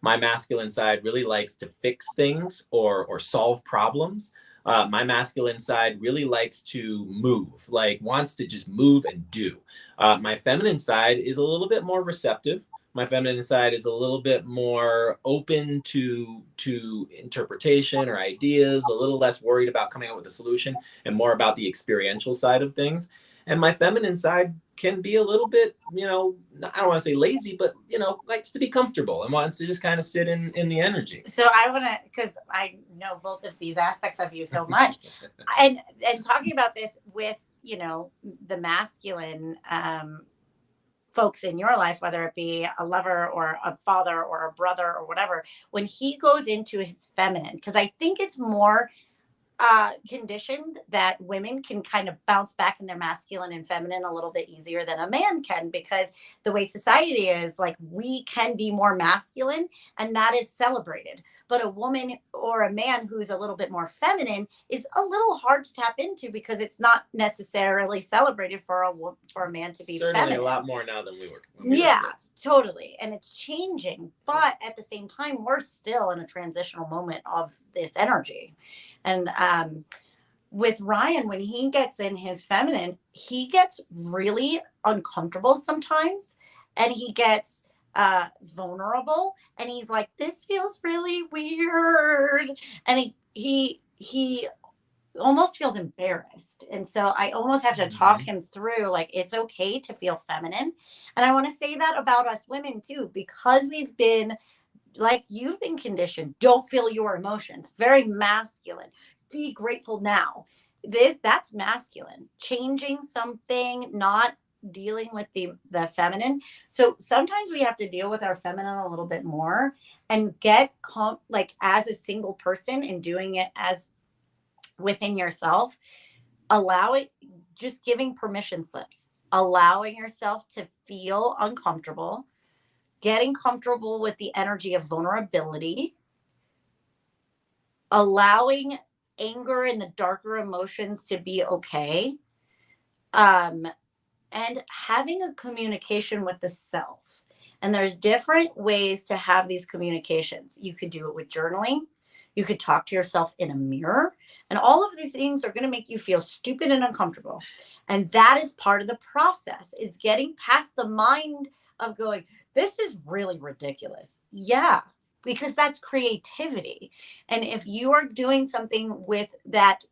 My masculine side really likes to fix things or solve problems. My masculine side really likes to move, like wants to just move and do. My feminine side is a little bit more receptive. My feminine side is a little bit more open to interpretation or ideas, a little less worried about coming up with a solution, and more about the experiential side of things. And my feminine side can be a little bit, I don't want to say lazy, but, likes to be comfortable and wants to just kind of sit in the energy. So I want to, because I know both of these aspects of you so much, and talking about this with, the masculine folks in your life, whether it be a lover or a father or a brother or whatever, when he goes into his feminine, because I think it's more conditioned that women can kind of bounce back in their masculine and feminine a little bit easier than a man can, because the way society is, like, we can be more masculine and that is celebrated. But a woman or a man who's a little bit more feminine is a little hard to tap into, because it's not necessarily celebrated for a man to be certainly feminine. A lot more now than we were. Totally. And it's changing. But at the same time, we're still in a transitional moment of this energy. And with Ryan, when he gets in his feminine, he gets really uncomfortable sometimes, and he gets vulnerable, and he's like, this feels really weird. And he almost feels embarrassed. And so I almost have to talk him through, like, it's okay to feel feminine. And I want to say that about us women too, because we've been, like, you've been conditioned. Don't feel your emotions. Very masculine. Be grateful now. That's masculine. Changing something, not dealing with the feminine. So sometimes we have to deal with our feminine a little bit more, and get like, as a single person, and doing it as within yourself. Allow it, just giving permission slips, allowing yourself to feel uncomfortable, getting comfortable with the energy of vulnerability, allowing anger and the darker emotions to be okay. And having a communication with the self. And there's different ways to have these communications. You could do it with journaling. You could talk to yourself in a mirror. And all of these things are going to make you feel stupid and uncomfortable. And that is part of the process, is getting past the mind of going, this is really ridiculous. Yeah, because that's creativity. And if you are doing something with that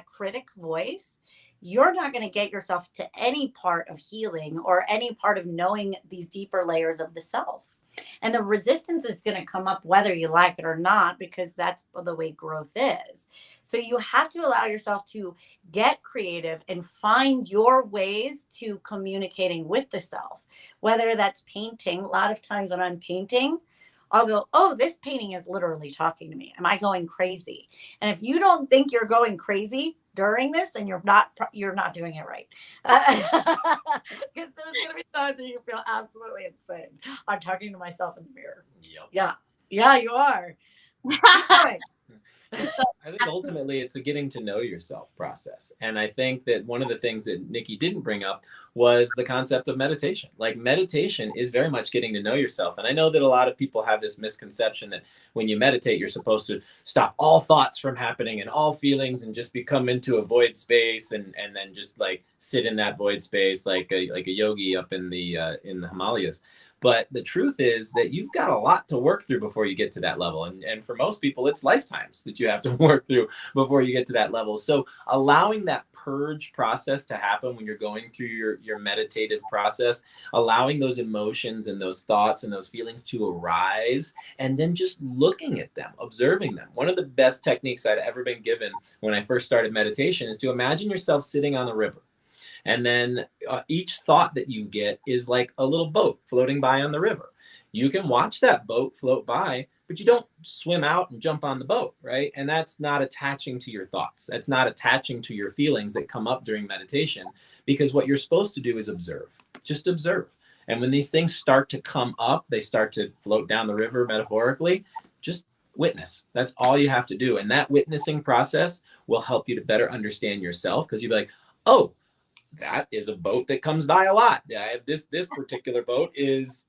critic voice, you're not going to get yourself to any part of healing or any part of knowing these deeper layers of the self. And the resistance is going to come up whether you like it or not, because that's the way growth is. So you have to allow yourself to get creative and find your ways to communicating with the self, whether that's painting. A lot of times when I'm painting, I'll go, oh, this painting is literally talking to me. Am I going crazy? And if you don't think you're going crazy during this, then you're not doing it right. Because there's going to be times where you feel absolutely insane. I'm talking to myself in the mirror. Yep. Yeah, you are. I think ultimately it's a getting to know yourself process. And I think that one of the things that Nikki didn't bring up was the concept of meditation. Like, meditation is very much getting to know yourself. And I know that a lot of people have this misconception that when you meditate, you're supposed to stop all thoughts from happening and all feelings and just become into a void space and then just like sit in that void space like a yogi up in the Himalayas. But the truth is that you've got a lot to work through before you get to that level. And for most people, it's lifetimes that you have to work through before you get to that level. So allowing that purge process to happen when you're going through your meditative process, allowing those emotions and those thoughts and those feelings to arise, and then just looking at them, observing them. One of the best techniques I'd ever been given when I first started meditation is to imagine yourself sitting on the river. And then each thought that you get is like a little boat floating by on the river. You can watch that boat float by, but you don't swim out and jump on the boat, right? And that's not attaching to your thoughts. That's not attaching to your feelings that come up during meditation, because what you're supposed to do is observe. Just observe. And when these things start to come up, they start to float down the river metaphorically, just witness. That's all you have to do. And that witnessing process will help you to better understand yourself, because you'll be like, oh, that is a boat that comes by a lot. This particular boat is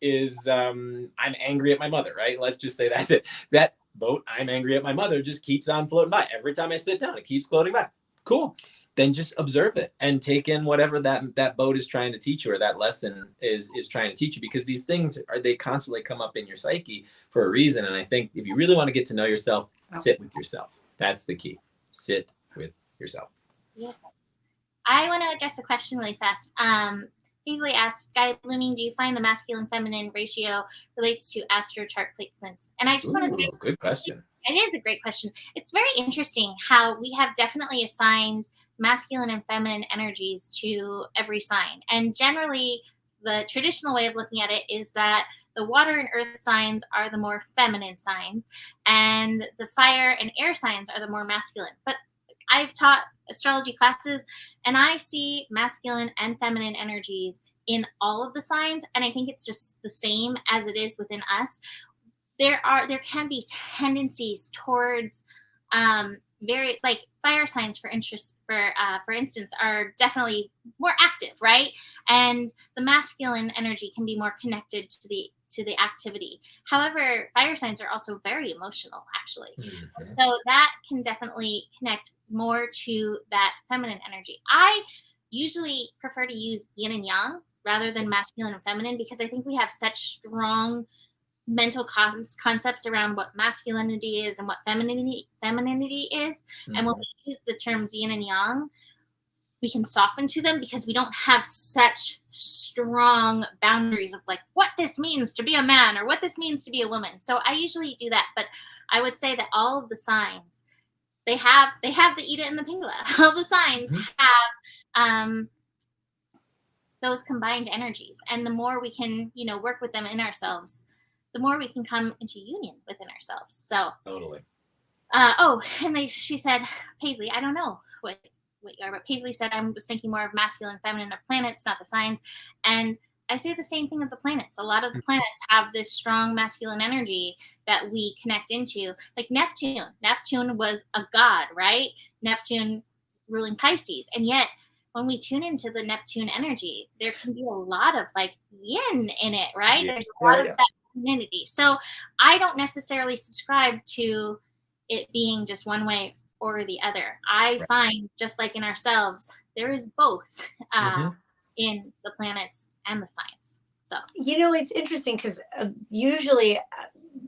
I'm angry at my mother, right? Let's just say that's it. That boat, I'm angry at my mother, just keeps on floating by. Every time I sit down, it keeps floating by. Cool. Then just observe it and take in whatever that boat is trying to teach you, or that lesson is trying to teach you, because these things they constantly come up in your psyche for a reason. And I think if you really want to get to know yourself, sit with yourself. That's the key. Sit with yourself. Yeah. I want to address a question really fast. Paisley asks, Gaia blooming, do you find the masculine feminine ratio relates to astro chart placements? And I just want to say, good question. It is a great question. It's very interesting how we have definitely assigned masculine and feminine energies to every sign. And generally, the traditional way of looking at it is that the water and earth signs are the more feminine signs, and the fire and air signs are the more masculine. But I've taught astrology classes, and I see masculine and feminine energies in all of the signs, and I think it's just the same as it is within us. There can be tendencies towards very, like, fire signs for instance are definitely more active, right? And the masculine energy can be more connected to the activity. However, fire signs are also very emotional, actually. Mm-hmm. So that can definitely connect more to that feminine energy. I usually prefer to use yin and yang rather than masculine and feminine, because I think we have such strong mental concepts around what masculinity is and what femininity is. Mm-hmm. And when we use the terms yin and yang, we can soften to them, because we don't have such strong boundaries of like what this means to be a man or what this means to be a woman. So I usually do that. But I would say that all of the signs, they have the Ida and the Pingala. All the signs have those combined energies. And the more we can, work with them in ourselves, the more we can come into union within ourselves. So totally. And she said, Paisley, I don't know what you are, but Paisley said, I was thinking more of masculine, feminine, of planets, not the signs. And I say the same thing of the planets. A lot of the planets have this strong masculine energy that we connect into. Like Neptune. Neptune was a god, right? Neptune ruling Pisces. And yet, when we tune into the Neptune energy, there can be a lot of like yin in it, right? Yeah. There's a lot of that femininity. So I don't necessarily subscribe to it being just one way or the other. I Right. find, just like in ourselves, there is both. Mhm. In the planets and the science. So, It's interesting because usually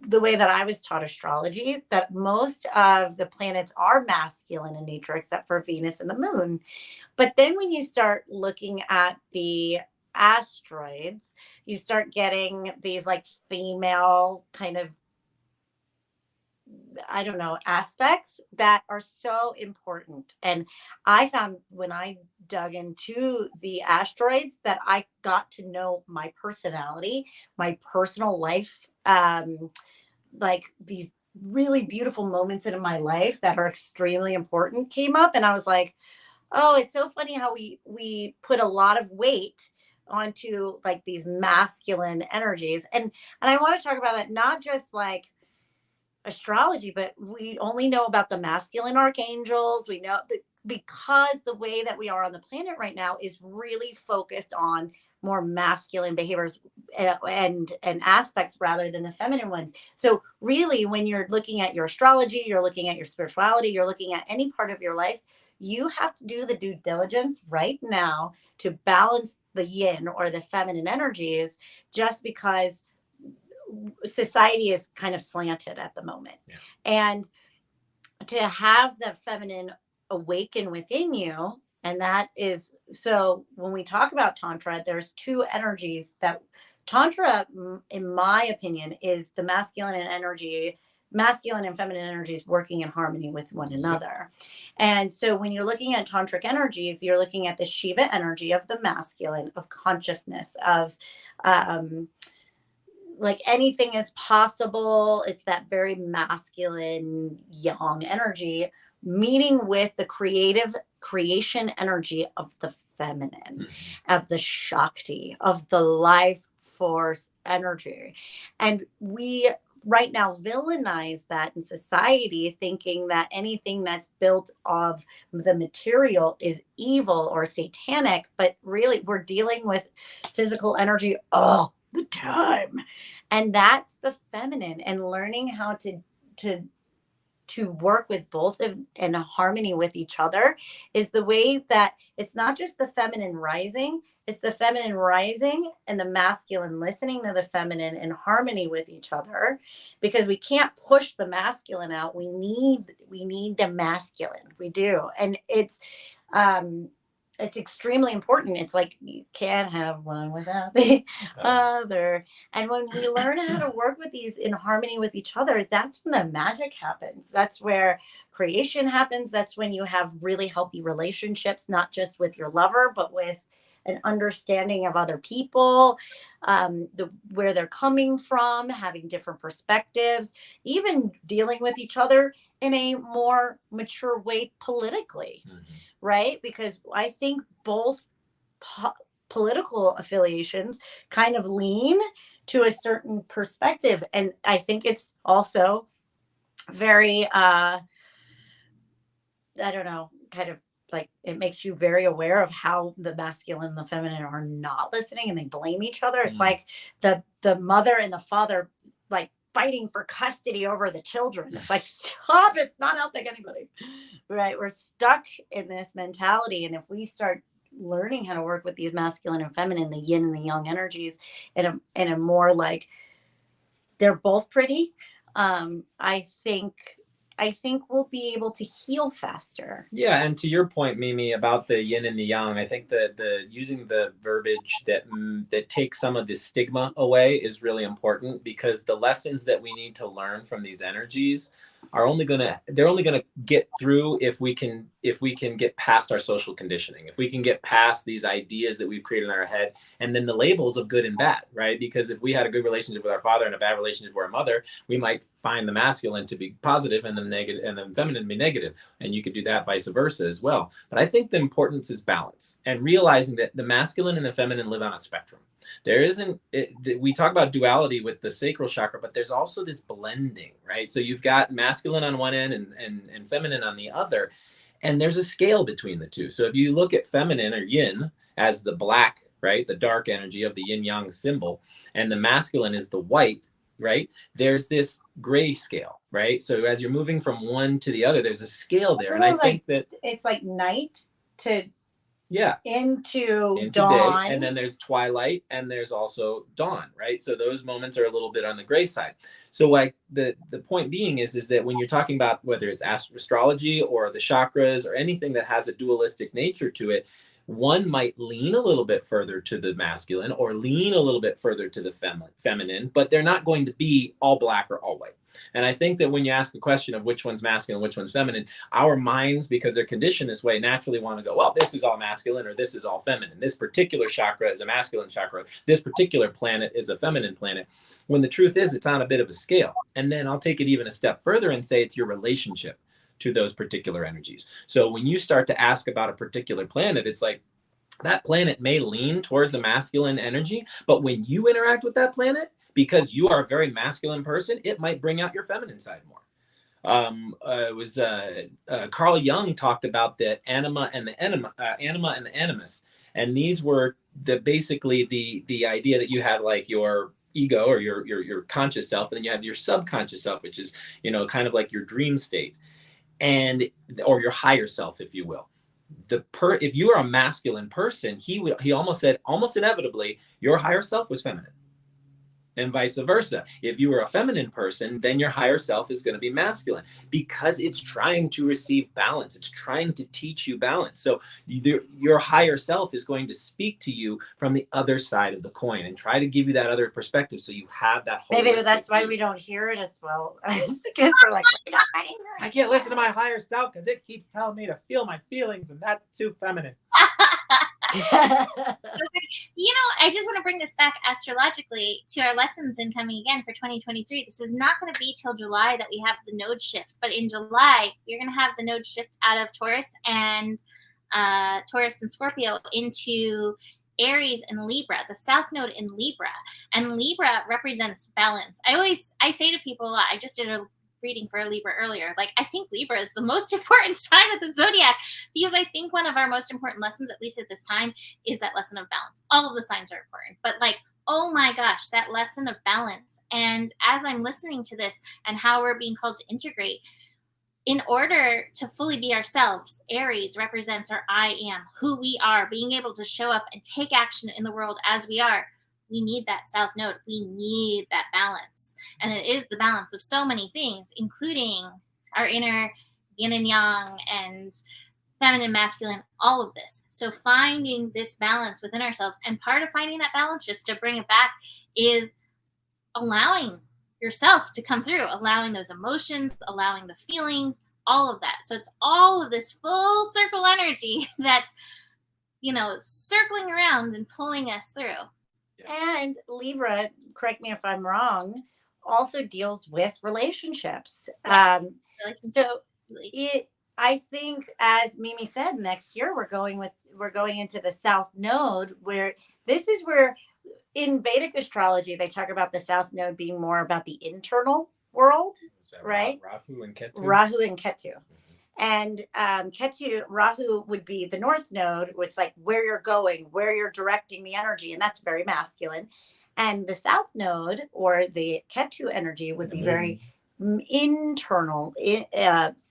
the way that I was taught astrology, that most of the planets are masculine in nature, except for Venus and the moon. But then when you start looking at the asteroids, you start getting these like female kind of, I don't know, aspects that are so important. And I found when I dug into the asteroids that I got to know my personality, my personal life, like these really beautiful moments in my life that are extremely important came up. And I was like, oh, it's so funny how we put a lot of weight onto like these masculine energies. And I want to talk about it not just like astrology, but we only know about the masculine archangels. We know that because the way that we are on the planet right now is really focused on more masculine behaviors and aspects rather than the feminine ones. So really, when you're looking at your astrology, you're looking at your spirituality, you're looking at any part of your life, you have to do the due diligence right now to balance the yin or the feminine energies, just because society is kind of slanted at the moment. Yeah. And to have the feminine awaken within you, and that is, so when we talk about tantra, there's two energies that tantra, in my opinion, is the masculine and feminine energies working in harmony with one another. And so when you're looking at tantric energies, you're looking at the Shiva energy of the masculine, of consciousness, of like anything is possible. It's that very masculine yang energy meeting with the creation energy of the feminine, of the Shakti, of the life force energy. And we right now villainize that in society, thinking that anything that's built of the material is evil or satanic. But really, we're dealing with physical energy all the time, and that's the feminine. And learning how to work with both of in harmony with each other is the way that it's not just the feminine rising, it's the feminine rising and the masculine listening to the feminine in harmony with each other, because we can't push the masculine out. We need the masculine. We do. And it's extremely important. It's like you can't have one without the other. And when we learn how to work with these in harmony with each other, that's when the magic happens. That's where creation happens. That's when you have really healthy relationships, not just with your lover, but with an understanding of other people, where they're coming from, having different perspectives, even dealing with each other in a more mature way politically. Right? Because I think both political affiliations kind of lean to a certain perspective. And I think it's also very, I don't know, kind of like it makes you very aware of how the masculine and the feminine are not listening and they blame each other. It's like the mother and the father, like, fighting for custody over the children. It's like, stop, it's not helping anybody. Right? We're stuck in this mentality. And if we start learning how to work with these masculine and feminine, the yin and the yang energies in a more like, they're both pretty, I think we'll be able to heal faster. Yeah, and to your point, Mimi, about the yin and the yang, I think that the using the verbiage that takes some of the stigma away is really important, because the lessons that we need to learn from these energies are only gonna get through if we can get past our social conditioning, if we can get past these ideas that we've created in our head, and then the labels of good and bad, right? Because if we had a good relationship with our father and a bad relationship with our mother, we might find the masculine to be positive and the negative, and the feminine to be negative, and you could do that vice versa as well. But I think the importance is balance and realizing that the masculine and the feminine live on a spectrum. There isn't, we talk about duality with the sacral chakra, but there's also this blending, right? So you've got masculine on one end and feminine on the other. And there's a scale between the two. So if you look at feminine or yin as the black, right, the dark energy of the yin yang symbol, and the masculine is the white, right? There's this gray scale, right? So as you're moving from one to the other, there's a scale there. And I think that it's like night to into dawn, day, and then there's twilight, and there's also dawn, right? So those moments are a little bit on the gray side. So like the point being is that when you're talking about whether it's astrology or the chakras or anything that has a dualistic nature to it, one might lean a little bit further to the masculine or lean a little bit further to the feminine, but they're not going to be all black or all white. And I think that when you ask the question of which one's masculine, which one's feminine, our minds, because they're conditioned this way, naturally want to go, well, this is all masculine or this is all feminine. This particular chakra is a masculine chakra. This particular planet is a feminine planet. When the truth is, it's on a bit of a scale. And then I'll take it even a step further and say it's your relationship to those particular energies. So when you start to ask about a particular planet, it's like that planet may lean towards a masculine energy, but when you interact with that planet, because you are a very masculine person, it might bring out your feminine side more. Carl Jung talked about the anima and the animus, and these were basically the idea that you had like your ego or your conscious self, and then you have your subconscious self, which is kind of like your dream state, or your higher self, if you will. If you are a masculine person, he almost said almost inevitably your higher self was feminine. And vice versa. If you are a feminine person, then your higher self is going to be masculine because it's trying to receive balance. It's trying to teach you balance. So your higher self is going to speak to you from the other side of the coin and try to give you that other perspective so you have that whole. Maybe that's why we don't hear it as well. Because we're like, I can't listen to my higher self because it keeps telling me to feel my feelings, and that's too feminine. I just want to bring this back astrologically to our lessons incoming again for 2023. This is not going to be till July that we have the node shift, but in July you're going to have the node shift out of Taurus and Scorpio into Aries and Libra, the South Node in Libra, and Libra represents balance. I say to people a lot. I just did a reading for a Libra earlier. Like, I think Libra is the most important sign of the zodiac because I think one of our most important lessons, at least at this time, is that lesson of balance. All of the signs are important, but like, oh my gosh, that lesson of balance. And as I'm listening to this and how we're being called to integrate, in order to fully be ourselves, Aries represents our I am, who we are, being able to show up and take action in the world as we are. We need that South Node. We need that balance. And it is the balance of so many things, including our inner yin and yang and feminine, masculine, all of this. So finding this balance within ourselves, and part of finding that balance, just to bring it back, is allowing yourself to come through, allowing those emotions, allowing the feelings, all of that. So it's all of this full circle energy that's, circling around and pulling us through. And Libra, correct me if I'm wrong, also deals with relationships. Yes. I think, as Mimi said, next year we're going into the South Node, where this is where in Vedic astrology they talk about the South Node being more about the internal world, right? Rahu and Ketu. Mm-hmm. And Rahu would be the North Node, which is like where you're going, where you're directing the energy. And that's very masculine. And the South Node, or the Ketu energy, would be very internal,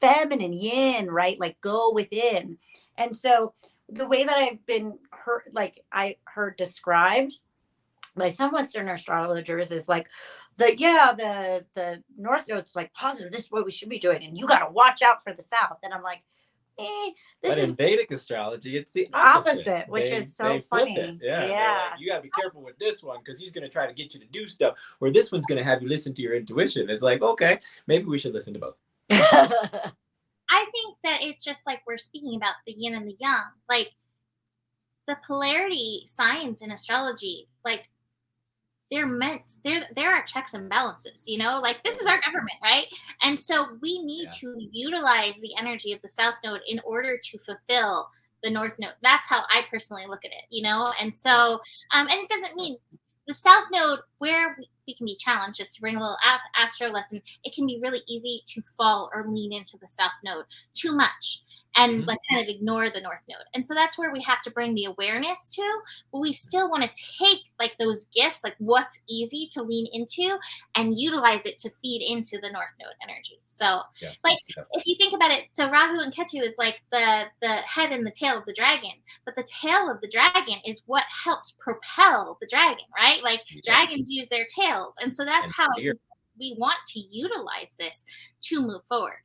feminine, yin, right? Like go within. And so the way that I've been heard described by some Western astrologers is like, the North Node's like positive. This is what we should be doing, and you got to watch out for the South. And I'm like, but in Vedic astrology, it's the opposite, which is so funny. Yeah. Like, you got to be careful with this one because he's going to try to get you to do stuff, or this one's going to have you listen to your intuition. It's like, okay, maybe we should listen to both. I think that it's just like we're speaking about the yin and the yang, like the polarity signs in astrology, like there are checks and balances, like this is our government, right? And so we need to utilize the energy of the South Node in order to fulfill the North Node. That's how I personally look at it, you know? And so, and it doesn't mean the South Node, where we can be challenged, just to bring a little astro lesson, it can be really easy to fall or lean into the South Node too much and like kind of ignore the North Node. And so that's where we have to bring the awareness to, but we still want to take like those gifts, like what's easy to lean into and utilize it to feed into the North Node energy. So like if you think about it, so Rahu and Ketu is like the head and the tail of the dragon, but the tail of the dragon is what helps propel the dragon, right? Like dragons use their tails. And so that's how we want to utilize this to move forward.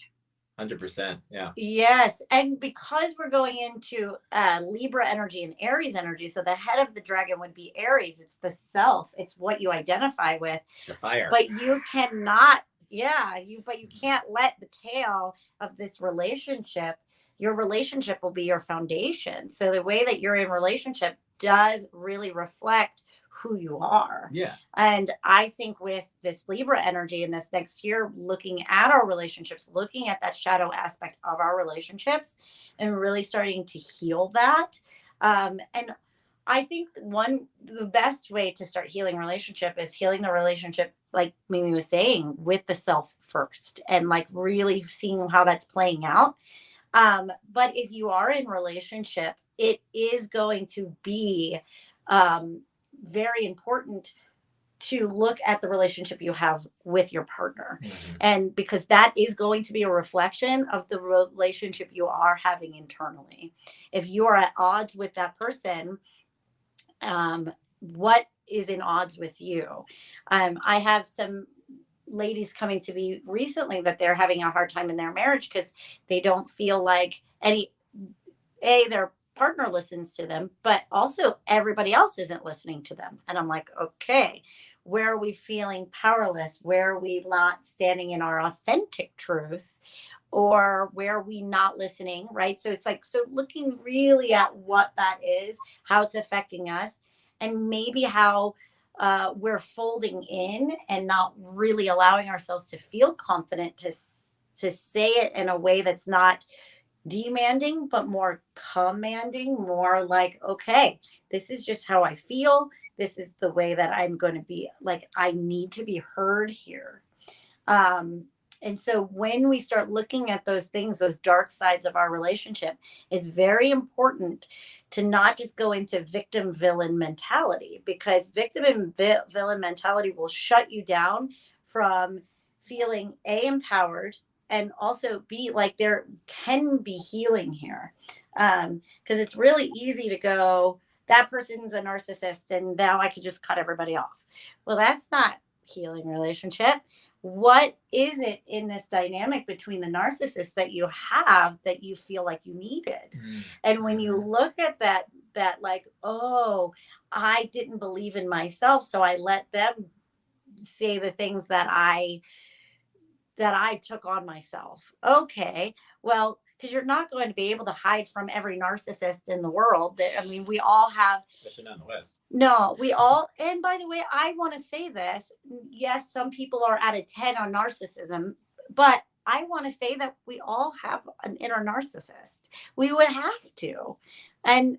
100%. Yeah. Yes. And because we're going into Libra energy and Aries energy, so the head of the dragon would be Aries. It's the self. It's what you identify with. It's the fire. But you cannot, but you can't let the tail of this relationship, your relationship will be your foundation. So the way that you're in relationship does really reflect who you are. Yeah. And I think with this Libra energy in this next year, looking at our relationships, looking at that shadow aspect of our relationships and really starting to heal that. And I think the best way to start healing relationship is healing the relationship, like Mimi was saying, with the self first and like really seeing how that's playing out. But if you are in relationship, it is going to be, very important to look at the relationship you have with your partner. And because that is going to be a reflection of the relationship you are having internally. If you are at odds with that person, what is in odds with you? I have some ladies coming to me recently that they're having a hard time in their marriage because they don't feel like their partner listens to them, but also everybody else isn't listening to them. And I'm like, okay, where are we feeling powerless? Where are we not standing in our authentic truth? Or where are we not listening? Right. So it's like, so looking really at what that is, how it's affecting us, and maybe how we're folding in and not really allowing ourselves to feel confident to say it in a way that's not demanding, but more commanding, more like, okay, this is just how I feel. This is the way that I'm going to be. Like, I need to be heard here. And so when we start looking at those things, those dark sides of our relationship, it's very important to not just go into victim villain mentality, because victim and villain mentality will shut you down from feeling empowered, and also be like, there can be healing here. Because it's really easy to go, that person's a narcissist and now I could just cut everybody off. Well, that's not healing relationship. What is it in this dynamic between the narcissist that you have that you feel like you needed? And when you look at that like, oh, I didn't believe in myself, so I let them say the things that I took on myself. Okay, well, because you're not going to be able to hide from every narcissist in the world. I mean, we all have. Especially not in the West. No, we all. And by the way, I want to say this. Yes, some people are at a 10 on narcissism, but I want to say that we all have an inner narcissist. We would have to. And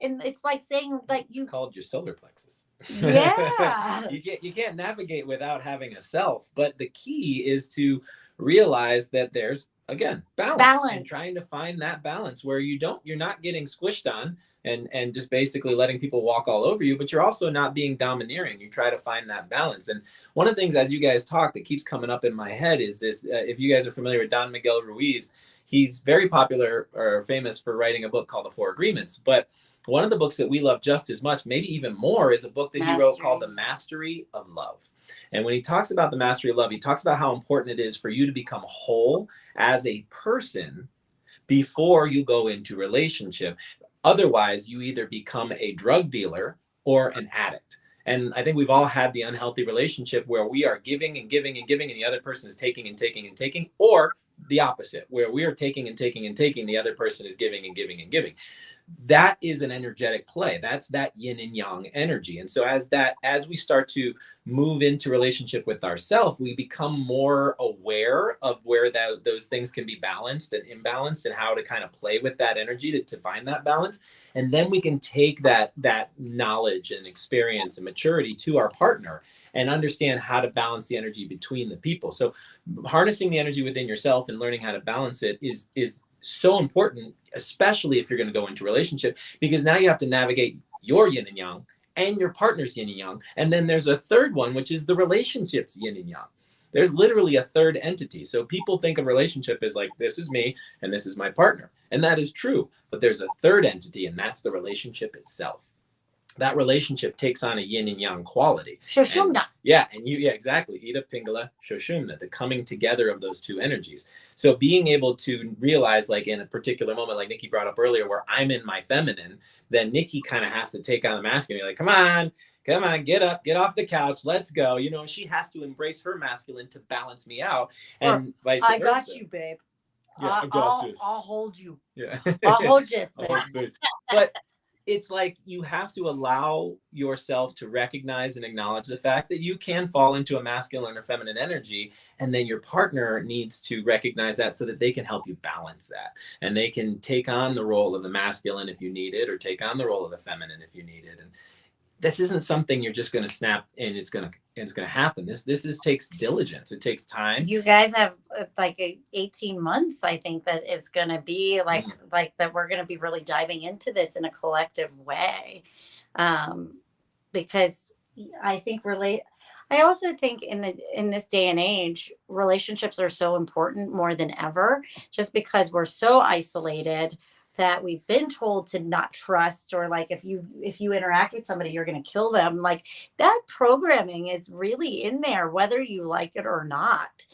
it's like saying like you called your solar plexus. Yeah. you can't navigate without having a self, but the key is to realize that there's, again, balance. And trying to find that balance where you're not getting squished on and just basically letting people walk all over you, but you're also not being domineering. You try to find that balance. And one of the things, as you guys talk, that keeps coming up in my head is this, if you guys are familiar with Don Miguel Ruiz, he's very popular or famous for writing a book called The Four Agreements. But one of the books that we love just as much, maybe even more, is a book that he wrote called The Mastery of Love. And when he talks about the mastery of love, he talks about how important it is for you to become whole as a person before you go into relationship. Otherwise, you either become a drug dealer or an addict. And I think we've all had the unhealthy relationship where we are giving and giving and giving, and the other person is taking and taking and taking, or the opposite, where we are taking and taking and taking, the other person is giving and giving and giving. that is an energetic play. That's that yin and yang energy. And so as we start to move into relationship with ourselves, we become more aware of where those things can be balanced and imbalanced, and how to kind of play with that energy to find that balance. And then we can take that knowledge and experience and maturity to our partner and understand how to balance the energy between the people. So harnessing the energy within yourself and learning how to balance it is so important, especially if you're going to go into a relationship, because now you have to navigate your yin and yang and your partner's yin and yang. And then there's a third one, which is the relationship's yin and yang. There's literally a third entity. So people think of relationship as like, this is me and this is my partner. And that is true. But there's a third entity, and that's the relationship itself. That relationship takes on a yin and yang quality. Shoshumna. Yeah, exactly. Ida Pingala Shoshumna, the coming together of those two energies. So being able to realize, like in a particular moment, like Nikki brought up earlier, where I'm in my feminine, then Nikki kind of has to take on the masculine. Like, come on, get up, get off the couch, let's go. You know, she has to embrace her masculine to balance me out, and vice versa. I got you, babe. Yeah, I'll hold you. Yeah, I'll hold you. But it's like you have to allow yourself to recognize and acknowledge the fact that you can fall into a masculine or feminine energy, and then your partner needs to recognize that so that they can help you balance that, and they can take on the role of the masculine if you need it, or take on the role of the feminine if you need it. And this isn't something you're just going to snap and it's going to happen. This takes diligence. It takes time. You guys have like 18 months, I think, that is going to be like that. We're going to be really diving into this in a collective way. Because I think I also think in this day and age, relationships are so important more than ever, just because we're so isolated that we've been told to not trust, or like if you interact with somebody, you're going to kill them. Like that programming is really in there, whether you like it or not.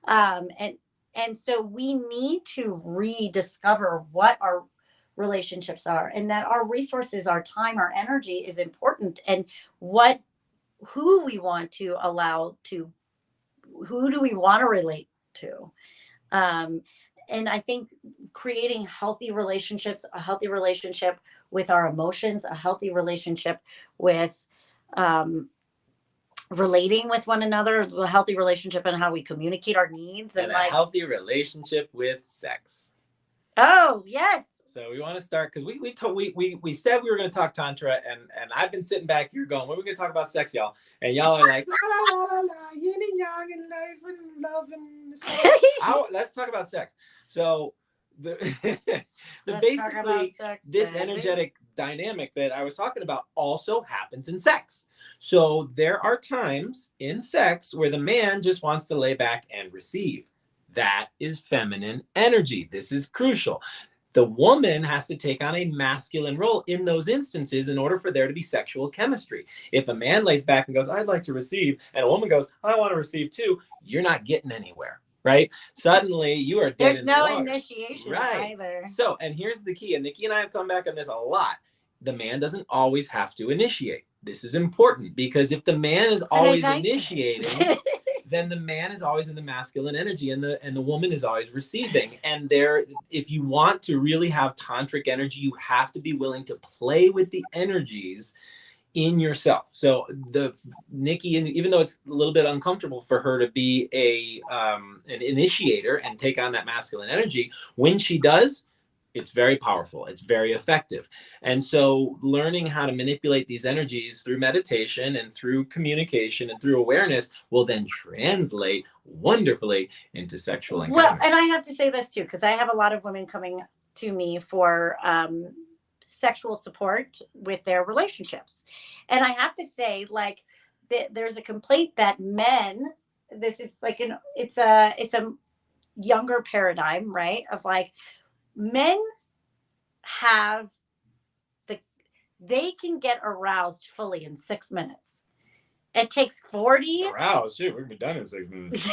And so we need to rediscover what our relationships are, and that our resources, our time, our energy is important, and who we want to allow to, who do we want to relate to. And I think creating healthy relationships, a healthy relationship with our emotions, a healthy relationship with relating with one another, a healthy relationship and how we communicate our needs, and a healthy relationship with sex. Oh, yes. So we want to start, because we said we were going to talk tantra, and I've been sitting back here going, what are we going to talk about sex, y'all? And y'all are like, la, la, la, la, la, yin and yang and life and love and let's talk about sex. So basically sex, this energetic dynamic that I was talking about also happens in sex. So there are times in sex where the man just wants to lay back and receive. That is feminine energy. This is crucial. The woman has to take on a masculine role in those instances in order for there to be sexual chemistry. If a man lays back and goes, I'd like to receive, and a woman goes, I want to receive too, you're not getting anywhere, right? Suddenly you are dead. There's no initiation either. So, and here's the key, and Nikki and I have come back on this a lot. The man doesn't always have to initiate. This is important, because if the man is always initiating, then the man is always in the masculine energy, and the woman is always receiving. And if you want to really have tantric energy, you have to be willing to play with the energies in yourself. So Nikki, even though it's a little bit uncomfortable for her to be an initiator and take on that masculine energy, when she does, it's very powerful. It's very effective. And so learning how to manipulate these energies through meditation and through communication and through awareness will then translate wonderfully into sexual encounters. Well, and I have to say this too, because I have a lot of women coming to me for sexual support with their relationships. And I have to say, like, there's a complaint that men, this is like it's a younger paradigm, right? Of like, men they can get aroused fully in 6 minutes. It takes 40. Aroused? Shit, we're gonna be done in 6 minutes.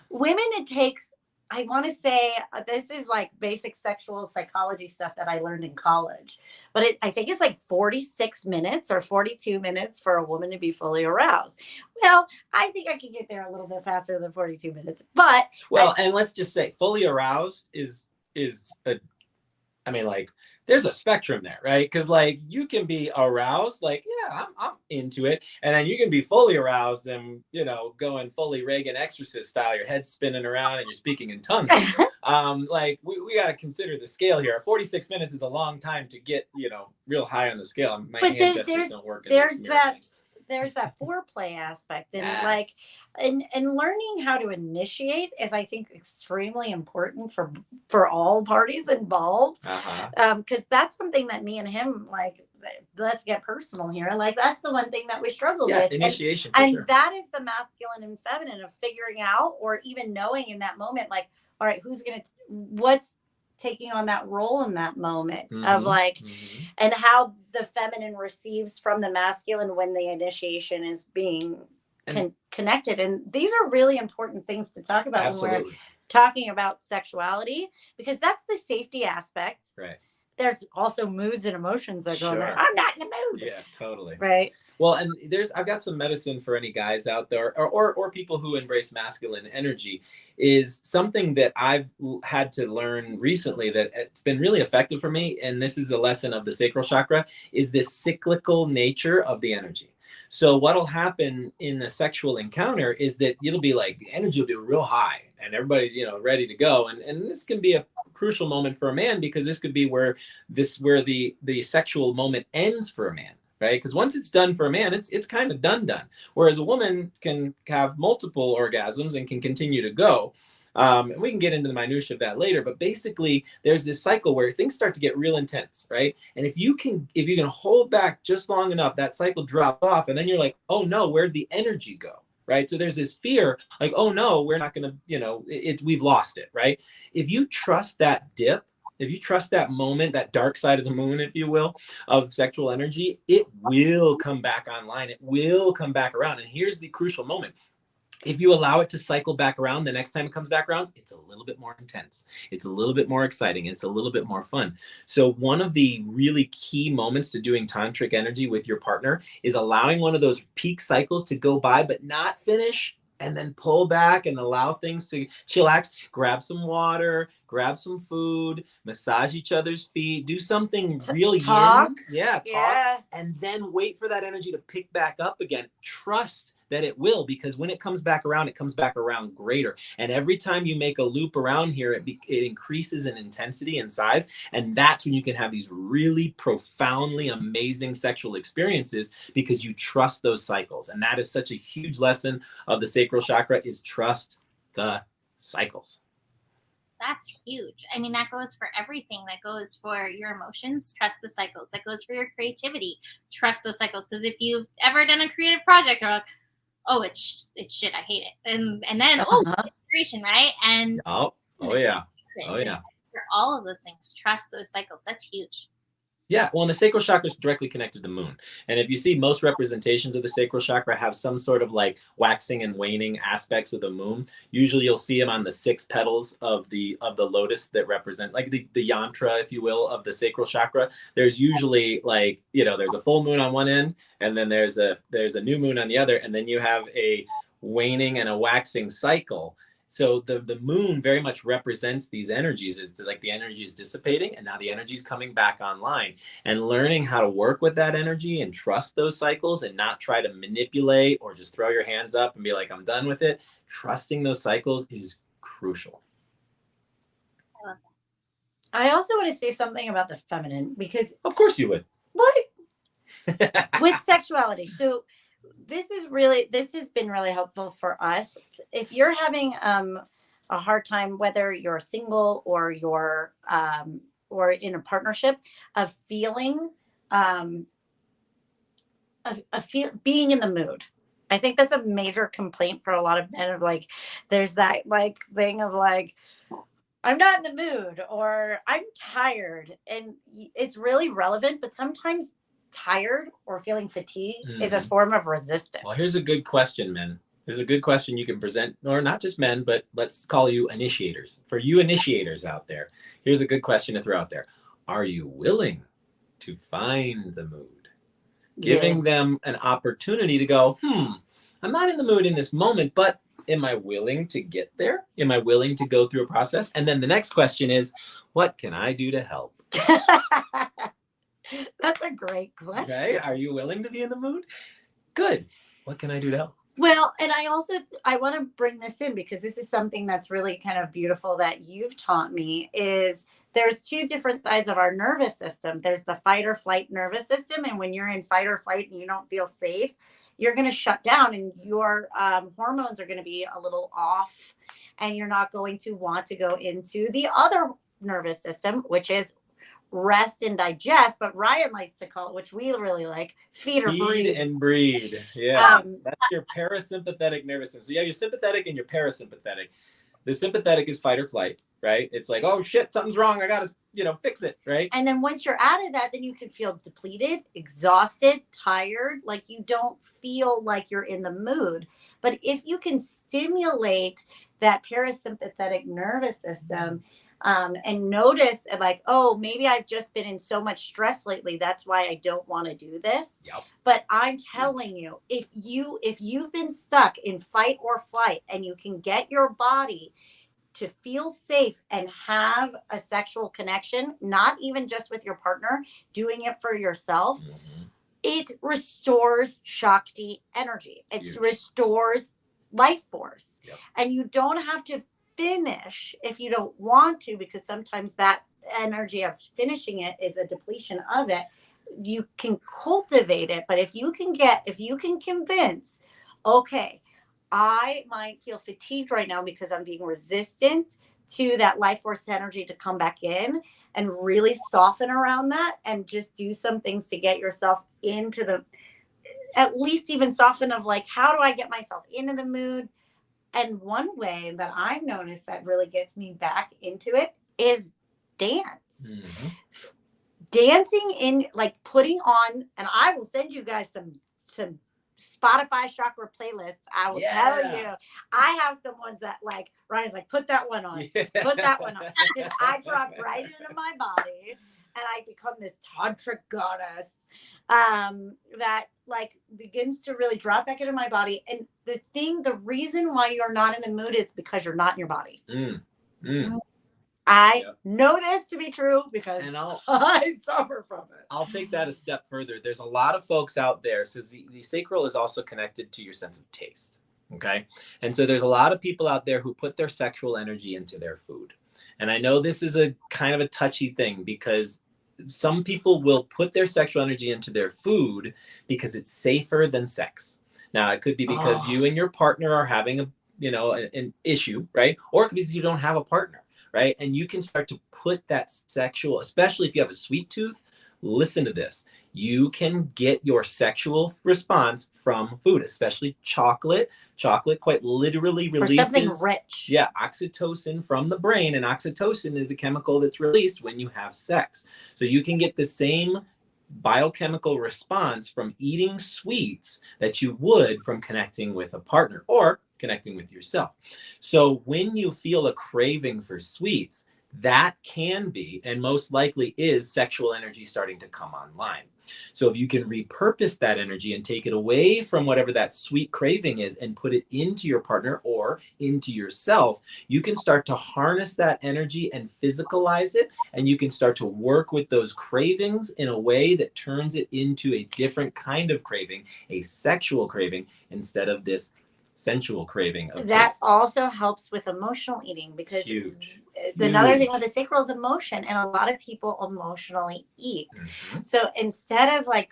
Women, it takes, I want to say, this is like basic sexual psychology stuff that I learned in college, but I think it's like 46 minutes or 42 minutes for a woman to be fully aroused. Well, I think I can get there a little bit faster than 42 minutes, but and let's just say fully aroused is I mean, like, there's a spectrum there, right? Because like you can be aroused, like, yeah, I'm into it, and then you can be fully aroused and going fully Reagan exorcist style, your head spinning around and you're speaking in tongues. Like we got to consider the scale here. 46 minutes is a long time to get real high on the scale. My hand gestures don't work. There's that foreplay aspect, and Yes. like and learning how to initiate is, I think, extremely important for all parties involved. Because that's something that me and him, like, let's get personal here, like that's the one thing that we struggle with, initiation, and sure. that is the masculine and feminine of figuring out, or even knowing in that moment, like, all right, what's taking on that role in that moment of like, and how the feminine receives from the masculine when the initiation is being connected. And these are really important things to talk about when we're talking about sexuality, because that's the safety aspect. Right. There's also moods and emotions that go in there. I'm not in the mood. Yeah, totally. Right. Well, and I've got some medicine for any guys out there or people who embrace masculine energy. Is something that I've had to learn recently that it's been really effective for me. And this is a lesson of the sacral chakra, is this cyclical nature of the energy. So what'll happen in a sexual encounter is that it'll be like the energy will be real high and everybody's, ready to go. And this can be a crucial moment for a man, because this could be where the sexual moment ends for a man. Right? Because once it's done for a man, it's kind of done. Whereas a woman can have multiple orgasms and can continue to go. And we can get into the minutia of that later. But basically, there's this cycle where things start to get real intense, right? And if you can hold back just long enough, that cycle drops off, and then you're like, oh no, where'd the energy go? Right? So there's this fear, like, oh no, we're not going to, we've lost it, right? If you trust that dip, if you trust that moment, that dark side of the moon, if you will, of sexual energy, it will come back online. It will come back around. And here's the crucial moment. If you allow it to cycle back around, the next time it comes back around, it's a little bit more intense. It's a little bit more exciting. It's a little bit more fun. So one of the really key moments to doing tantric energy with your partner is allowing one of those peak cycles to go by, but not finish, and then pull back and allow things to chillax. Grab some water, grab some food, massage each other's feet, do something really talk. Talk, and then wait for that energy to pick back up again. Trust that it will, because when it comes back around, it comes back around greater. And every time you make a loop around here, it increases in intensity and size. And that's when you can have these really profoundly amazing sexual experiences, because you trust those cycles. And that is such a huge lesson of the sacral chakra, is trust the cycles. That's huge. I mean, that goes for everything. That goes for your emotions, trust the cycles. That goes for your creativity, trust those cycles. Because if you've ever done a creative project, you're like, oh, it's shit, I hate it. And then, inspiration, right? And oh yeah. For all of those things, trust those cycles. That's huge. Yeah, well, and the sacral chakra is directly connected to the moon. And if you see, most representations of the sacral chakra have some sort of like waxing and waning aspects of the moon. Usually you'll see them on the 6 petals of the lotus that represent like the yantra, if you will, of the sacral chakra. There's usually like, there's a full moon on one end, and then there's a new moon on the other, and then you have a waning and a waxing cycle. So the moon very much represents these energies. It's like the energy is dissipating, and now the energy is coming back online. And learning how to work with that energy and trust those cycles, and not try to manipulate or just throw your hands up and be like, I'm done with it. Trusting those cycles is crucial. I love that. I also want to say something about the feminine, because of course you would. What? With sexuality. So this has been really helpful for us. If you're having a hard time, whether you're single or you're or in a partnership, of feeling being in the mood. I think that's a major complaint for a lot of men, of like, there's that like thing of like, I'm not in the mood, or I'm tired. And it's really relevant, but sometimes tired or feeling fatigued is a form of resistance. Well, here's a good question, men. There's a good question you can present, or not just men, but let's call you initiators. For you initiators out there, here's a good question to throw out there. Are you willing to find the mood? Giving them an opportunity to go, I'm not in the mood in this moment, but am I willing to get there? Am I willing to go through a process? And then the next question is, what can I do to help? That's a great question. Right? Are you willing to be in the mood? Good. What can I do to help? Well, and I want to bring this in because this is something that's really kind of beautiful that you've taught me is there's two different sides of our nervous system. There's the fight or flight nervous system. And when you're in fight or flight and you don't feel safe, you're going to shut down and your hormones are going to be a little off and you're not going to want to go into the other nervous system, which is rest and digest, but Ryan likes to call it, which we really like, feed or breed. Feed and breed. Yeah. That's your parasympathetic nervous system. So you have your sympathetic and your parasympathetic. The sympathetic is fight or flight, right? It's like, oh shit, something's wrong. I gotta, fix it, right? And then once you're out of that, then you can feel depleted, exhausted, tired, like you don't feel like you're in the mood. But if you can stimulate that parasympathetic nervous system, and notice like, oh, maybe I've just been in so much stress lately. That's why I don't want to do this. Yep. But I'm telling you, if you've been stuck in fight or flight and you can get your body to feel safe and have a sexual connection, not even just with your partner, doing it for yourself, it restores Shakti energy. It restores life force. Yep. And you don't have to finish if you don't want to, because sometimes that energy of finishing it is a depletion of it. You can cultivate it, but if you can convince, okay, I might feel fatigued right now because I'm being resistant to that life force energy to come back in, and really soften around that and just do some things to get yourself into the, at least even soften of like, how do I get myself into the mood? And one way that I've noticed that really gets me back into it is dance. Mm-hmm. Dancing in, like putting on, and I will send you guys some Spotify chakra playlists. I will tell you, I have some ones that like, Ryan's like, put that one on, put that one on. Because I drop right into my body and I become this tantric goddess that like begins to really drop back into my body. And the reason why you're not in the mood is because you're not in your body. I know this to be true because I suffer from it. I'll take that a step further. There's a lot of folks out there. So the sacral is also connected to your sense of taste. Okay. And so there's a lot of people out there who put their sexual energy into their food. And I know this is a kind of a touchy thing because some people will put their sexual energy into their food because it's safer than sex. Now, it could be because you and your partner are having an issue, right? Or it could be because you don't have a partner, right? And you can start to put that sexual, especially if you have a sweet tooth, listen to this. You can get your sexual response from food, especially chocolate. Chocolate quite literally releases something rich. Yeah, oxytocin from the brain, and oxytocin is a chemical that's released when you have sex. So you can get the same biochemical response from eating sweets that you would from connecting with a partner or connecting with yourself. So when you feel a craving for sweets, that can be, and most likely is, sexual energy starting to come online. So if you can repurpose that energy and take it away from whatever that sweet craving is and put it into your partner or into yourself, you can start to harness that energy and physicalize it. And you can start to work with those cravings in a way that turns it into a different kind of craving, a sexual craving, instead of this sensual craving of that taste. Also helps with emotional eating because Huge. Another thing with the sacral is emotion, and a lot of people emotionally eat. So instead of like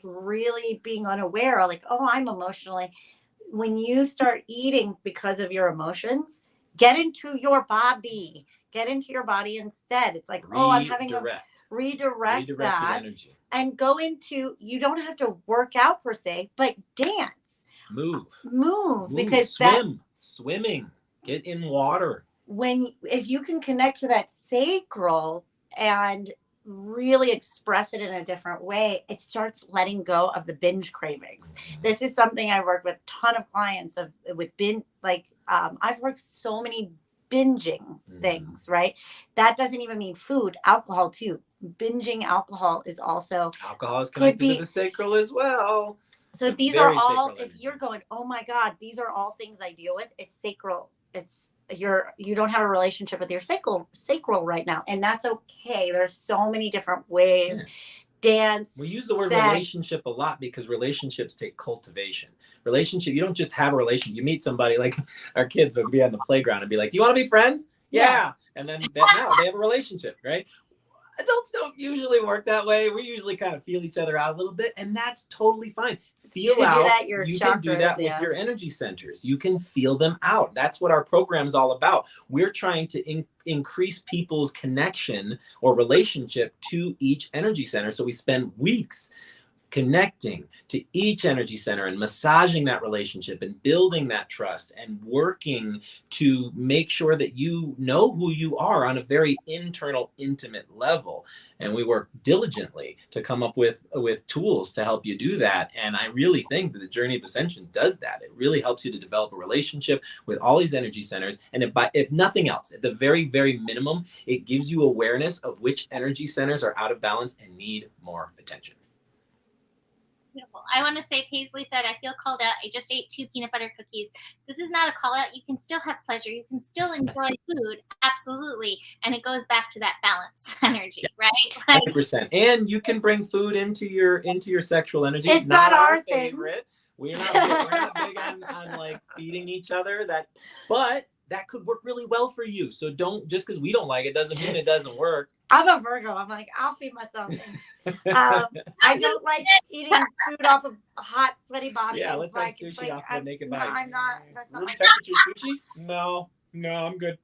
really being unaware or like, oh, I'm emotionally, when you start eating because of your emotions, get into your body instead. It's like, oh, I'm having a redirect that energy and go into, you don't have to work out per se, but dance. Move because swimming, get in water. If you can connect to that sacral and really express it in a different way, it starts letting go of the binge cravings. This is something I work with a ton of clients with binge. I've worked so many binging things, right? That doesn't even mean food, alcohol too. Binging alcohol is also connected to the sacral as well. So these are Very all, sacral if energy. you're going, oh my God, these are all things I deal with. It's sacral. You don't have a relationship with your sacral right now. And that's okay. There's so many different ways. Yeah. Dance. We use the word sex. relationship a lot because relationships take cultivation. Relationship, you don't just have a relationship. You meet somebody, like our kids will be on the playground and be like, do you want to be friends? Yeah. And then now they have a relationship, right? Adults don't usually work that way. We usually kind of feel each other out a little bit, and that's totally fine. You Feel can do out. that, your You can do chakras, that with your energy centers. You can feel them out. That's what our program's all about. We're trying to increase people's connection or relationship to each energy center. So we spend weeks connecting to each energy center and massaging that relationship and building that trust and working to make sure that you know who you are on a very internal, intimate level. And we work diligently to come up with tools to help you do that. And I really think that the Journey of Ascension does that. It really helps you to develop a relationship with all these energy centers. And if nothing else, at the very, very minimum, it gives you awareness of which energy centers are out of balance and need more attention. Beautiful. I want to say, Paisley said, I feel called out. I just ate 2 peanut butter cookies. This is not a call out. You can still have pleasure. You can still enjoy food. Absolutely. And it goes back to that balance energy, right? Like, 100%. And you can bring food into your sexual energy. It's not our favorite. We're not big on like feeding each other. But that could work really well for you. So don't, just because we don't like it doesn't mean it doesn't work. I'm a Virgo. I'm like, I'll feed myself. I don't like eating food off of hot, sweaty bodies. Yeah, let's like, have sushi off of a naked body. No, I'm not. That's not Room my temperature sushi? No, I'm good.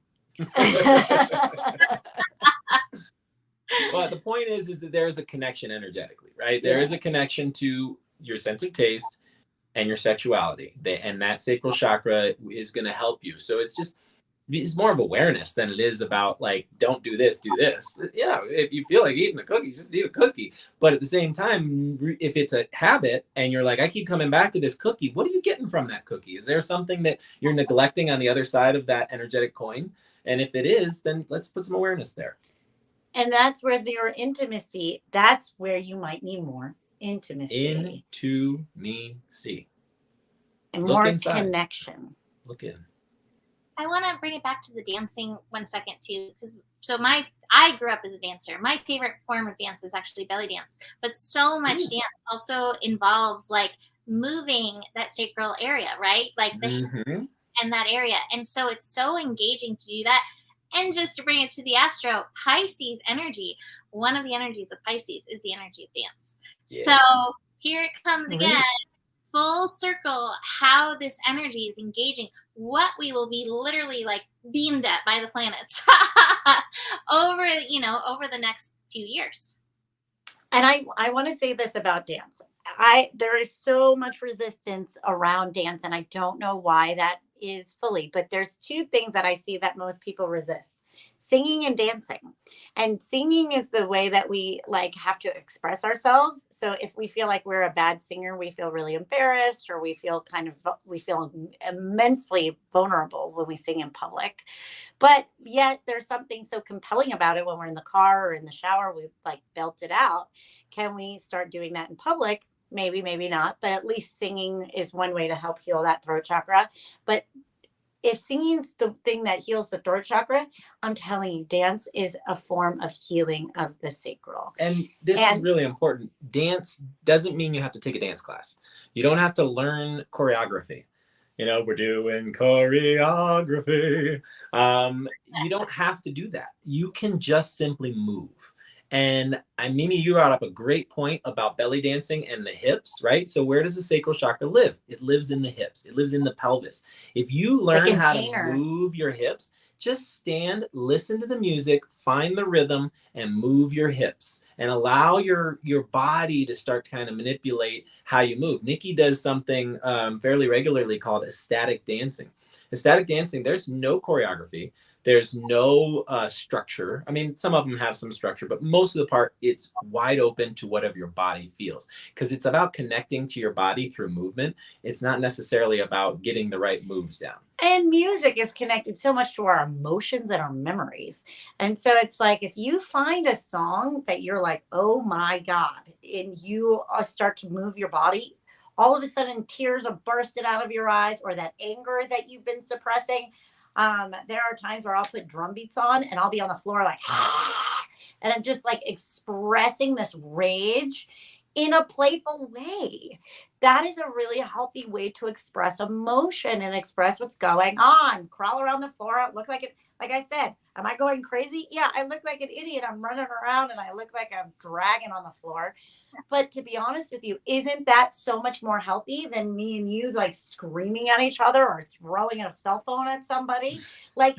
But the point is that there is a connection energetically, right? There is a connection to your sense of taste and your sexuality. And that sacral chakra is going to help you. So it's more of awareness than it is about like, don't do this, do this. Yeah, if you feel like eating a cookie, just eat a cookie. But at the same time, if it's a habit and you're like, I keep coming back to this cookie, what are you getting from that cookie? Is there something that you're neglecting on the other side of that energetic coin? And if it is, then let's put some awareness there. And that's where your intimacy, that's where you might need more intimacy. And Look more inside. connection. Look in. I want to bring it back to the dancing 1 second too, because I grew up as a dancer. My favorite form of dance is actually belly dance, but so much dance also involves like moving that sacral area, right? Like the hip and that area, and so it's so engaging to do that. And just to bring it to the astro, Pisces energy. One of the energies of Pisces is the energy of dance. Yeah. So here it comes again. Full circle, how this energy is engaging, what we will be literally like beamed at by the planets over the next few years. And I want to say this about dance. There is so much resistance around dance, and I don't know why that is fully, but there's 2 things that I see that most people resist: singing and dancing. And singing is the way that we like have to express ourselves. So if we feel like we're a bad singer, we feel really embarrassed, or we feel immensely vulnerable when we sing in public. But yet there's something so compelling about it when we're in the car or in the shower, we like belt it out. Can we start doing that in public? Maybe, maybe not, but at least singing is one way to help heal that throat chakra. But if singing is the thing that heals the throat chakra, I'm telling you, dance is a form of healing of the sacral. And this is really important. Dance doesn't mean you have to take a dance class. You don't have to learn choreography. We're doing choreography. You don't have to do that. You can just simply move. And Mimi, you brought up a great point about belly dancing and the hips, right? So where does the sacral chakra live? It lives in the hips. It lives in the pelvis. If you learn how to move your hips, just stand, listen to the music, find the rhythm, and move your hips, and allow your body to start kind of manipulate how you move. Nikki does something fairly regularly called ecstatic dancing. Ecstatic dancing, there's no choreography. There's no structure. I mean, some of them have some structure, but most of the part, it's wide open to whatever your body feels, because it's about connecting to your body through movement. It's not necessarily about getting the right moves down. And music is connected so much to our emotions and our memories. And so it's like, if you find a song that you're like, oh my God, and you start to move your body, all of a sudden tears are bursted out of your eyes, or that anger that you've been suppressing. There are times where I'll put drum beats on and I'll be on the floor like, and I'm just like expressing this rage in a playful way. That is a really healthy way to express emotion and express what's going on. Crawl around the floor, look like it. Like I said, am I going crazy? Yeah, I look like an idiot. I'm running around and I look like a dragon on the floor. But to be honest with you, isn't that so much more healthy than me and you like screaming at each other or throwing a cell phone at somebody? Like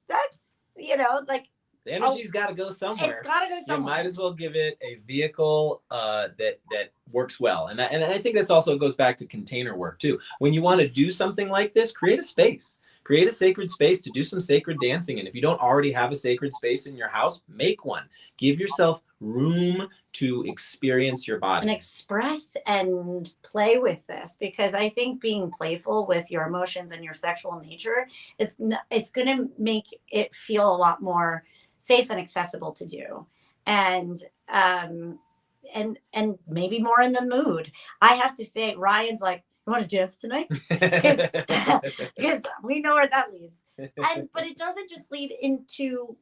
that's, like the energy's got to go somewhere. it's got to go somewhere. You might as well give it a vehicle that works well. And I think that's also goes back to container work too. When you want to do something like this, create a space. Create a sacred space to do some sacred dancing. And if you don't already have a sacred space in your house, make one. Give yourself room to experience your body. And express and play with this, because I think being playful with your emotions and your sexual nature it's going to make it feel a lot more safe and accessible to do. And maybe more in the mood. I have to say, Ryan's like, you want to dance tonight? Because we know where that leads. But it doesn't just lead into,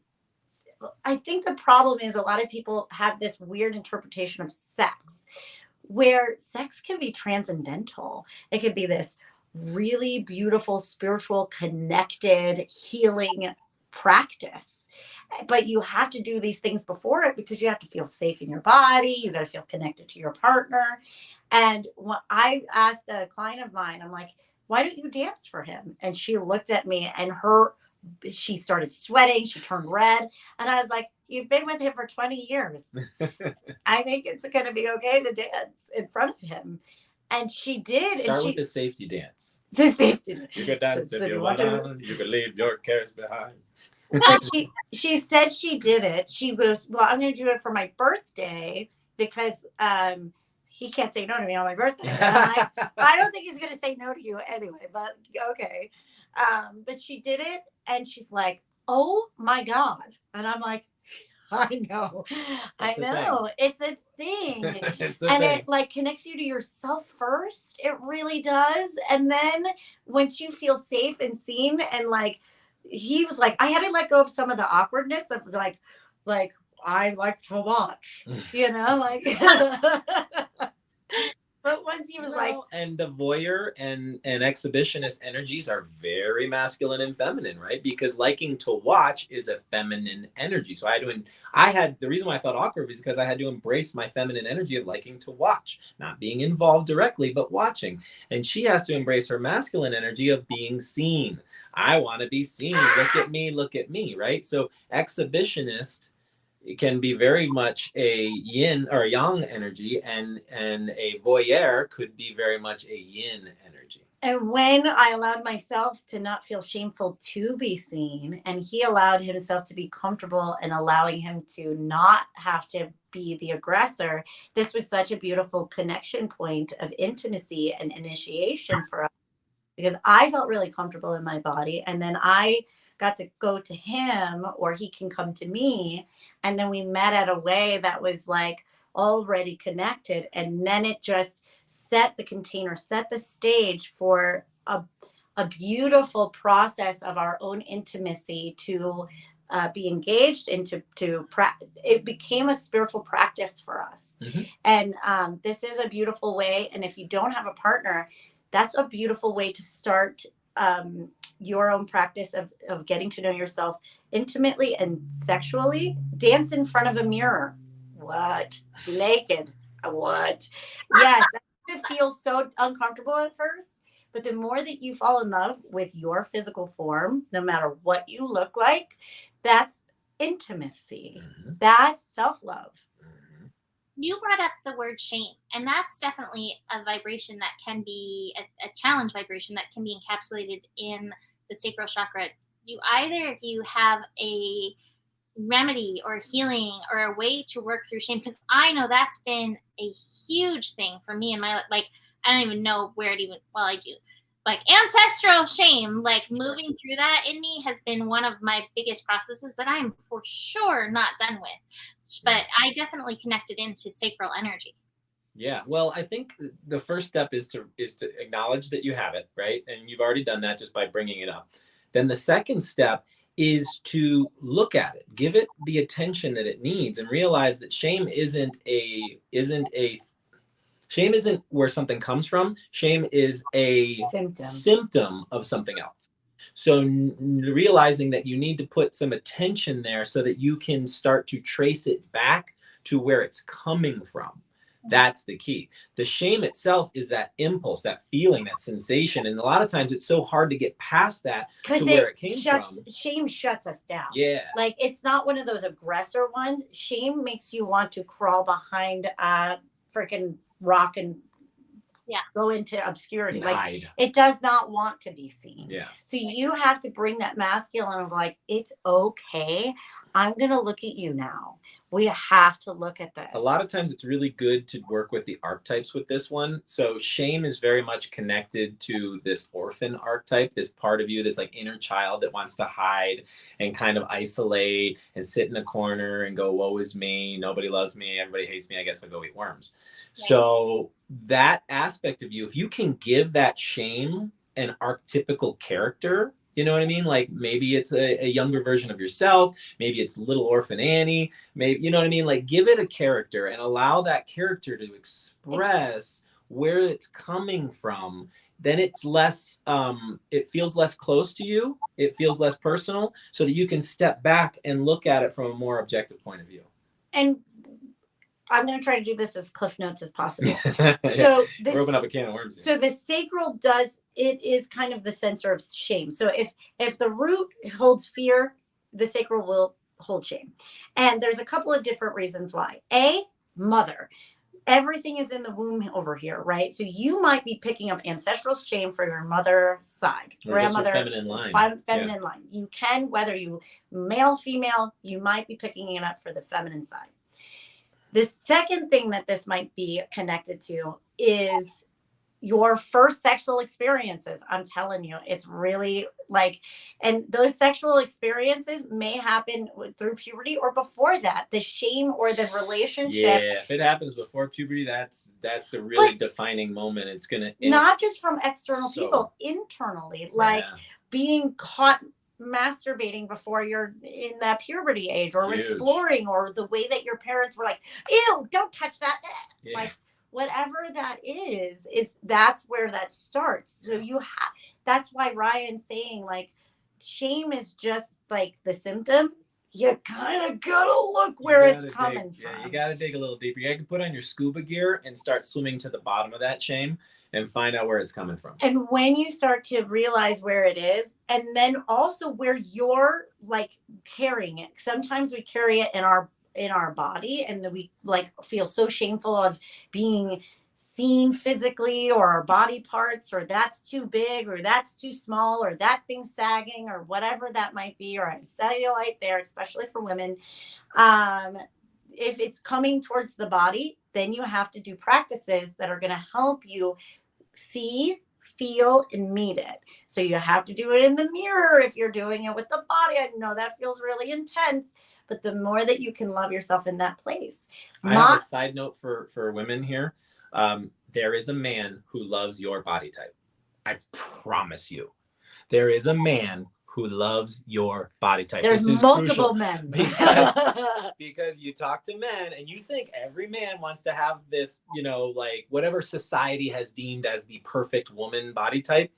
I think the problem is a lot of people have this weird interpretation of sex, where sex can be transcendental. It could be this really beautiful, spiritual, connected, healing practice. But you have to do these things before it, because you have to feel safe in your body. You got to feel connected to your partner. And when I asked a client of mine, I'm like, why don't you dance for him? And she looked at me and she started sweating. She turned red. And I was like, you've been with him for 20 years. I think it's going to be okay to dance in front of him. And she did. Start with the safety dance. The safety dance. You can dance if you want to. You can leave your cares behind. And she said she did it. She goes, well, I'm going to do it for my birthday because he can't say no to me on my birthday. And I'm like, I don't think he's going to say no to you anyway, but okay. But she did it and she's like, oh my God. And I'm like, I know. I know. It's a thing. It like connects you to yourself first. It really does. And then once you feel safe and seen, and like, he was like, I had to let go of some of the awkwardness of like I like to watch, like. But once he was and the voyeur and exhibitionist energies are very masculine and feminine, right? Because liking to watch is a feminine energy. So the reason why I felt awkward was because I had to embrace my feminine energy of liking to watch, not being involved directly, but watching. And she has to embrace her masculine energy of being seen. I want to be seen. Look at me, right? So exhibitionist, it can be very much a yin or a yang energy, and a voyeur could be very much a yin energy. And when I allowed myself to not feel shameful to be seen, and he allowed himself to be comfortable and allowing him to not have to be the aggressor, this was such a beautiful connection point of intimacy and initiation for us, because I felt really comfortable in my body. And then I got to go to him, or he can come to me. And then we met at a way that was like already connected. And then it just set the stage for a beautiful process of our own intimacy to be engaged into it became a spiritual practice for us. Mm-hmm. And this is a beautiful way. And if you don't have a partner, that's a beautiful way to start your own practice of getting to know yourself intimately and sexually. Dance in front of a mirror. What? Naked. What? Yes, that feels so uncomfortable at first. But the more that you fall in love with your physical form, no matter what you look like, that's intimacy. Mm-hmm. That's self-love. You brought up the word shame, and that's definitely a vibration that can be a challenge vibration that can be encapsulated in the sacral chakra. Do either of you have a remedy or healing or a way to work through shame? Because I know that's been a huge thing for me in my life. Like, I don't even know where it even, well, I do. Like ancestral shame, like moving through that in me has been one of my biggest processes that I'm for sure not done with. But I definitely connected into sacral energy. Yeah. Well, I think the first step is to acknowledge that you have it, right? And you've already done that just by bringing it up. Then the second step is to look at it, give it the attention that it needs, and realize that shame isn't where something comes from. Shame is a symptom of something else. So realizing that you need to put some attention there so that you can start to trace it back to where it's coming from. That's the key. The shame itself is that impulse, that feeling, that sensation. And a lot of times it's so hard to get past that to where it came from. Shame shuts us down. Yeah. Like, it's not one of those aggressor ones. Shame makes you want to crawl behind a freaking rock and go into obscurity. Like, it does not want to be seen. Yeah. So you have to bring that masculine of like, it's okay. I'm going to look at you now. We have to look at this. A lot of times it's really good to work with the archetypes with this one. So shame is very much connected to this orphan archetype, this part of you, this like inner child that wants to hide and kind of isolate and sit in a corner and go, woe is me. Nobody loves me. Everybody hates me. I guess I'll go eat worms. Right. So that aspect of you, if you can give that shame an archetypical character, you know what I mean? Like, maybe it's a younger version of yourself. Maybe it's little orphan Annie. Maybe, you know what I mean? Like, give it a character and allow that character to express where it's coming from. Then it's less, it feels less close to you. It feels less personal, so that you can step back and look at it from a more objective point of view. And I'm going to try to do this as cliff notes as possible. So we're opening up a can of worms here. So the sacral it is kind of the center of shame. So if the root holds fear, the sacral will hold shame. And there's a couple of different reasons why. Mother. Everything is in the womb over here, right? So you might be picking up ancestral shame for your mother's side, or grandmother, feminine line. You can, whether you male, female, you might be picking it up for the feminine side. The second thing that this might be connected to is your first sexual experiences. I'm telling you, it's really like, and those sexual experiences may happen through puberty or before that. The shame or the relationship. Yeah, if it happens before puberty, that's a really defining moment. It's gonna not just from external people, internally, like being caught masturbating before you're in that puberty age, or exploring, or the way that your parents were like, ew, don't touch that. Like, whatever that is that's where that starts. So that's why Ryan's saying, like, shame is just like the symptom. You kind of gotta look where it's coming from. Yeah, you gotta dig a little deeper. You can put on your scuba gear and start swimming to the bottom of that shame and find out where it's coming from. And when you start to realize where it is, and then also where you're like carrying it. Sometimes we carry it in our body, and then we like feel so shameful of being seen physically, or our body parts, or that's too big, or that's too small, or that thing's sagging, or whatever that might be, or I have cellulite there, especially for women. If it's coming towards the body, then you have to do practices that are going to help you see, feel, and meet it. So you have to do it in the mirror if you're doing it with the body. I know that feels really intense, but the more that you can love yourself in that place. I have a side note for women here. There is a man who loves your body type. I promise you. There is a man who loves your body type. There's multiple men. Because you talk to men and you think every man wants to have this, you know, like whatever society has deemed as the perfect woman body type.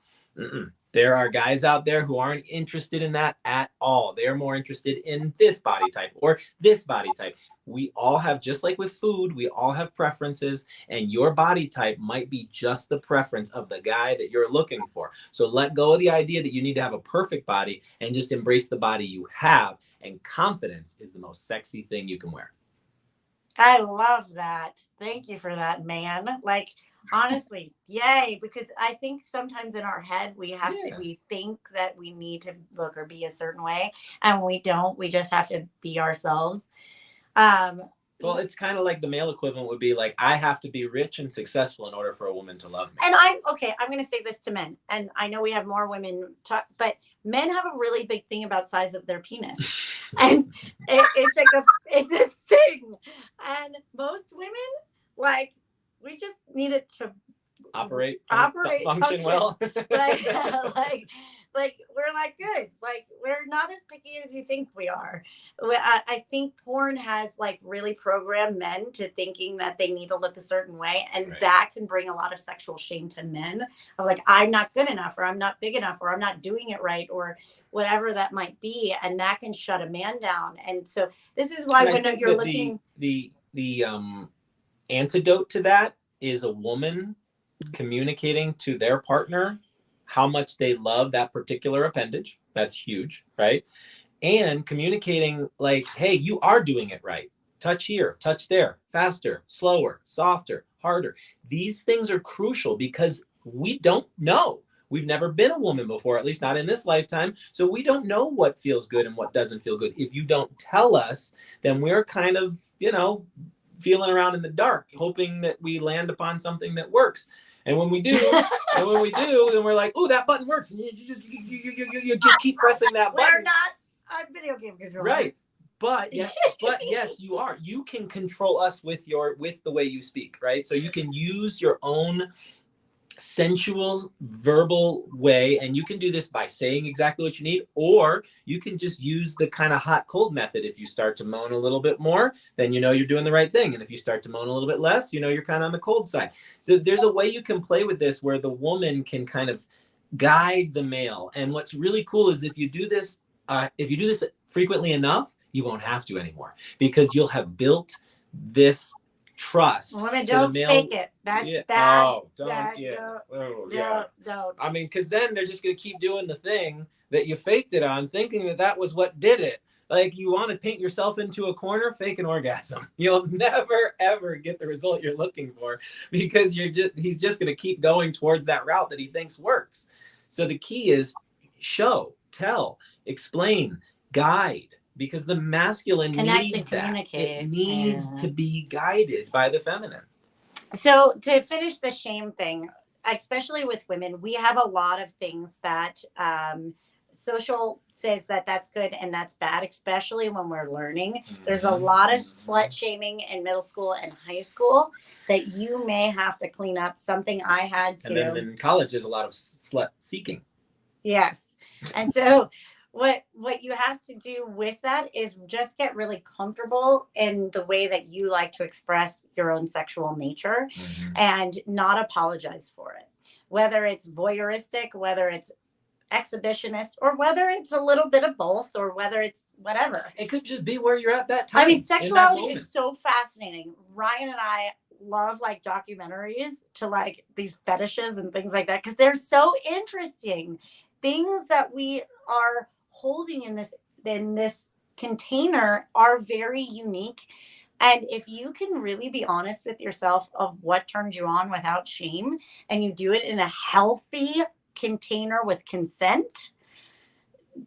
There are guys out there who aren't interested in that at all. They are more interested in this body type or this body type. We all have, just like with food, we all have preferences, and your body type might be just the preference of the guy that you're looking for. So let go of the idea that you need to have a perfect body and just embrace the body you have. And confidence is the most sexy thing you can wear. I love that. Thank you for that, man. Like, honestly, yay, because I think sometimes in our head we think that we need to look or be a certain way, and we don't. We just have to be ourselves. Well, it's kind of like the male equivalent would be like, I have to be rich and successful in order for a woman to love me. And I'm going to say this to men, and I know we have more women talk, but men have a really big thing about size of their penis. And it's a thing. And most women, like, we just need it to operate, function function well. like we're like good. Like we're not as picky as you think we are. I think porn has like really programmed men to thinking that they need to look a certain way, and Right. that can bring a lot of sexual shame to men. Of like, I'm not good enough, or I'm not big enough, or I'm not doing it right, or whatever that might be, and that can shut a man down. And so this is why And I when think you're that looking, the antidote to that is a woman communicating to their partner how much they love that particular appendage. That's huge, right? And communicating like, hey, you are doing it right. Touch here, touch there, faster, slower, softer, harder. These things are crucial because we don't know. We've never been a woman before, at least not in this lifetime. So we don't know what feels good and what doesn't feel good. If you don't tell us, then we're kind of, feeling around in the dark, hoping that we land upon something that works. And when we do, then we're like, oh, that button works. And you just keep pressing that button. we're not a video game controller. Right. But yes, you are. You can control us with the way you speak, right? So you can use your own sensual verbal way, and you can do this by saying exactly what you need, or you can just use the kind of hot cold method. If you start to moan a little bit more, then you're doing the right thing, and if you start to moan a little bit less, you're kind of on the cold side. So there's a way you can play with this where the woman can kind of guide the male. And what's really cool is if you do this frequently enough, you won't have to anymore, because you'll have built this trust. Women, don't fake it. That's bad. Oh, don't. Don't. I mean, because then they're just going to keep doing the thing that you faked it on, thinking that was what did it. Like, you want to paint yourself into a corner, fake an orgasm. You'll never, ever get the result you're looking for, because he's just going to keep going towards that route that he thinks works. So the key is show, tell, explain, guide. Because the masculine needs that. It needs to be guided by the feminine. So to finish the shame thing, especially with women, we have a lot of things that social says that that's good and that's bad, especially when we're learning. There's a lot of slut shaming in middle school and high school that you may have to clean up. Something I had to. And then in college, there's a lot of slut seeking. Yes. And so what you have to do with that is just get really comfortable in the way that you like to express your own sexual nature, and not apologize for it. Whether it's voyeuristic, whether it's exhibitionist, or whether it's a little bit of both, or whether it's whatever. It could just be where you're at that time. I mean, sexuality is so fascinating. Ryan and I love like documentaries to like these fetishes and things like that, because they're so interesting. Things that we are holding in this container are very unique. And if you can really be honest with yourself of what turns you on without shame, and you do it in a healthy container with consent,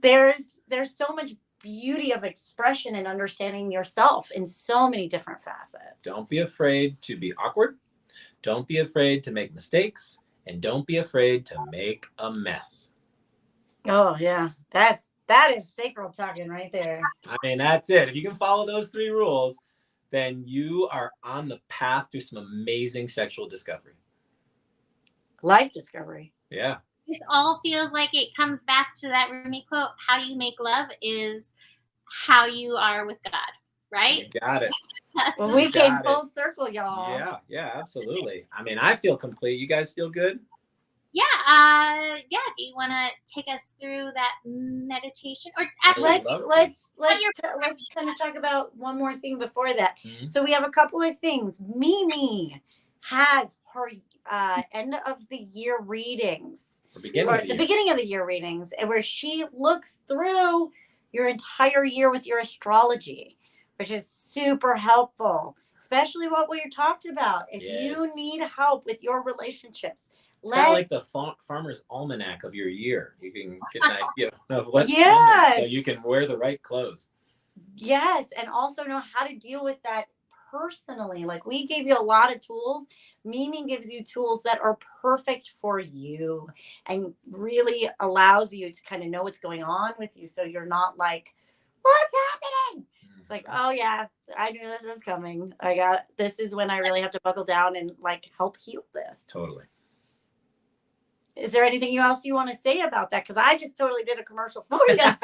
there's so much beauty of expression and understanding yourself in so many different facets. Don't be afraid to be awkward. Don't be afraid to make mistakes. And don't be afraid to make a mess. Oh, yeah. That is sacral talking right there. I mean, that's it. If you can follow those 3 rules, then you are on the path to some amazing sexual discovery. Life discovery. Yeah. This all feels like it comes back to that Rumi quote, how you make love is how you are with God, right? You got it. Well, we came full circle, y'all. Yeah, absolutely. I mean, I feel complete. You guys feel good? Yeah. Do you want to take us through that meditation, or actually let's kind of talk about one more thing before that. So we have a couple of things. Mimi has her end of the year readings, the beginning of the year readings, and where she looks through your entire year with your astrology, which is super helpful, especially what we talked about. If you need help with your relationships, it's kind of like the farmer's almanac of your year. You can get an idea of what's coming, so you can wear the right clothes. Yes, and also know how to deal with that personally. Like, we gave you a lot of tools. Mimi gives you tools that are perfect for you and really allows you to kind of know what's going on with you, so you're not like, what's happening? It's like, oh yeah, I knew this was coming. This is when I really have to buckle down and like help heal this. Totally. Is there anything else you want to say about that? Because I just totally did a commercial for you. Yeah,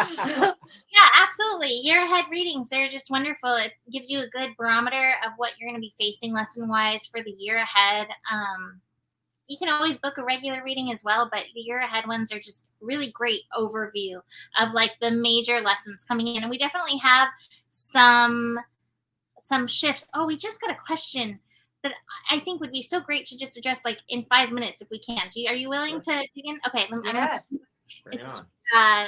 absolutely. Year ahead readings, they're just wonderful. It gives you a good barometer of what you're going to be facing lesson wise for the year ahead. You can always book a regular reading as well, but the year ahead ones are just really great overview of like the major lessons coming in. And we definitely have some shifts. Oh, we just got a question that I think would be so great to just address like in 5 minutes if we can. Are you willing to dig in? Okay.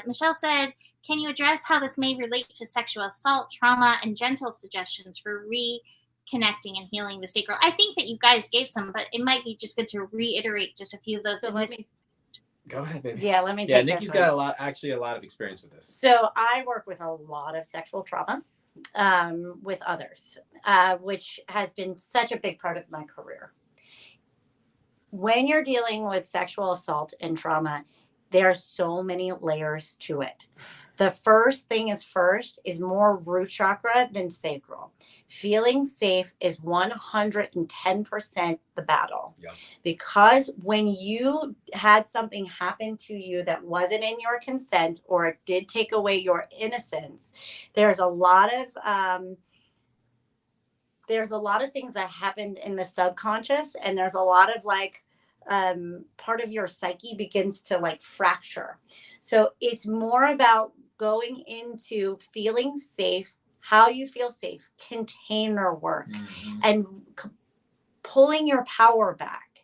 Michelle said, can you address how this may relate to sexual assault, trauma, and gentle suggestions for reconnecting and healing the sacral? I think that you guys gave some, but it might be just good to reiterate just a few of those. So let me go ahead, baby. Yeah, let me Yeah, take Nikki's this got one. a lot of experience with this. So I work with a lot of sexual trauma with others, which has been such a big part of my career. When you're dealing with sexual assault and trauma, there are so many layers to it. The first thing is more root chakra than sacral. Feeling safe is 110% the battle. Yep. Because when you had something happen to you that wasn't in your consent or it did take away your innocence, there's a lot of things that happened in the subconscious, and there's a lot of like part of your psyche begins to like fracture. So it's more about going into feeling safe, how you feel safe, container work, and pulling your power back.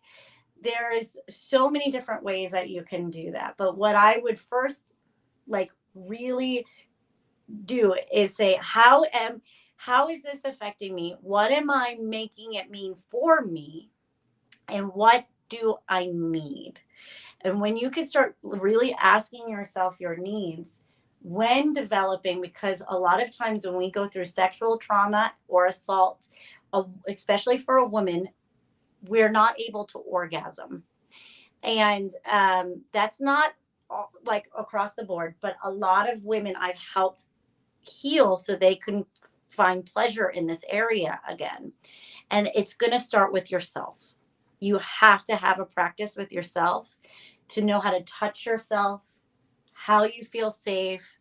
There's so many different ways that you can do that. But what I would first like really do is say, how is this affecting me? What am I making it mean for me? And what do I need? And when you can start really asking yourself your needs when developing, because a lot of times when we go through sexual trauma or assault, especially for a woman, we're not able to orgasm. And that's not like across the board, but a lot of women I've helped heal so they can find pleasure in this area again. And it's going to start with yourself. You have to have a practice with yourself to know how to touch yourself, how you feel safe,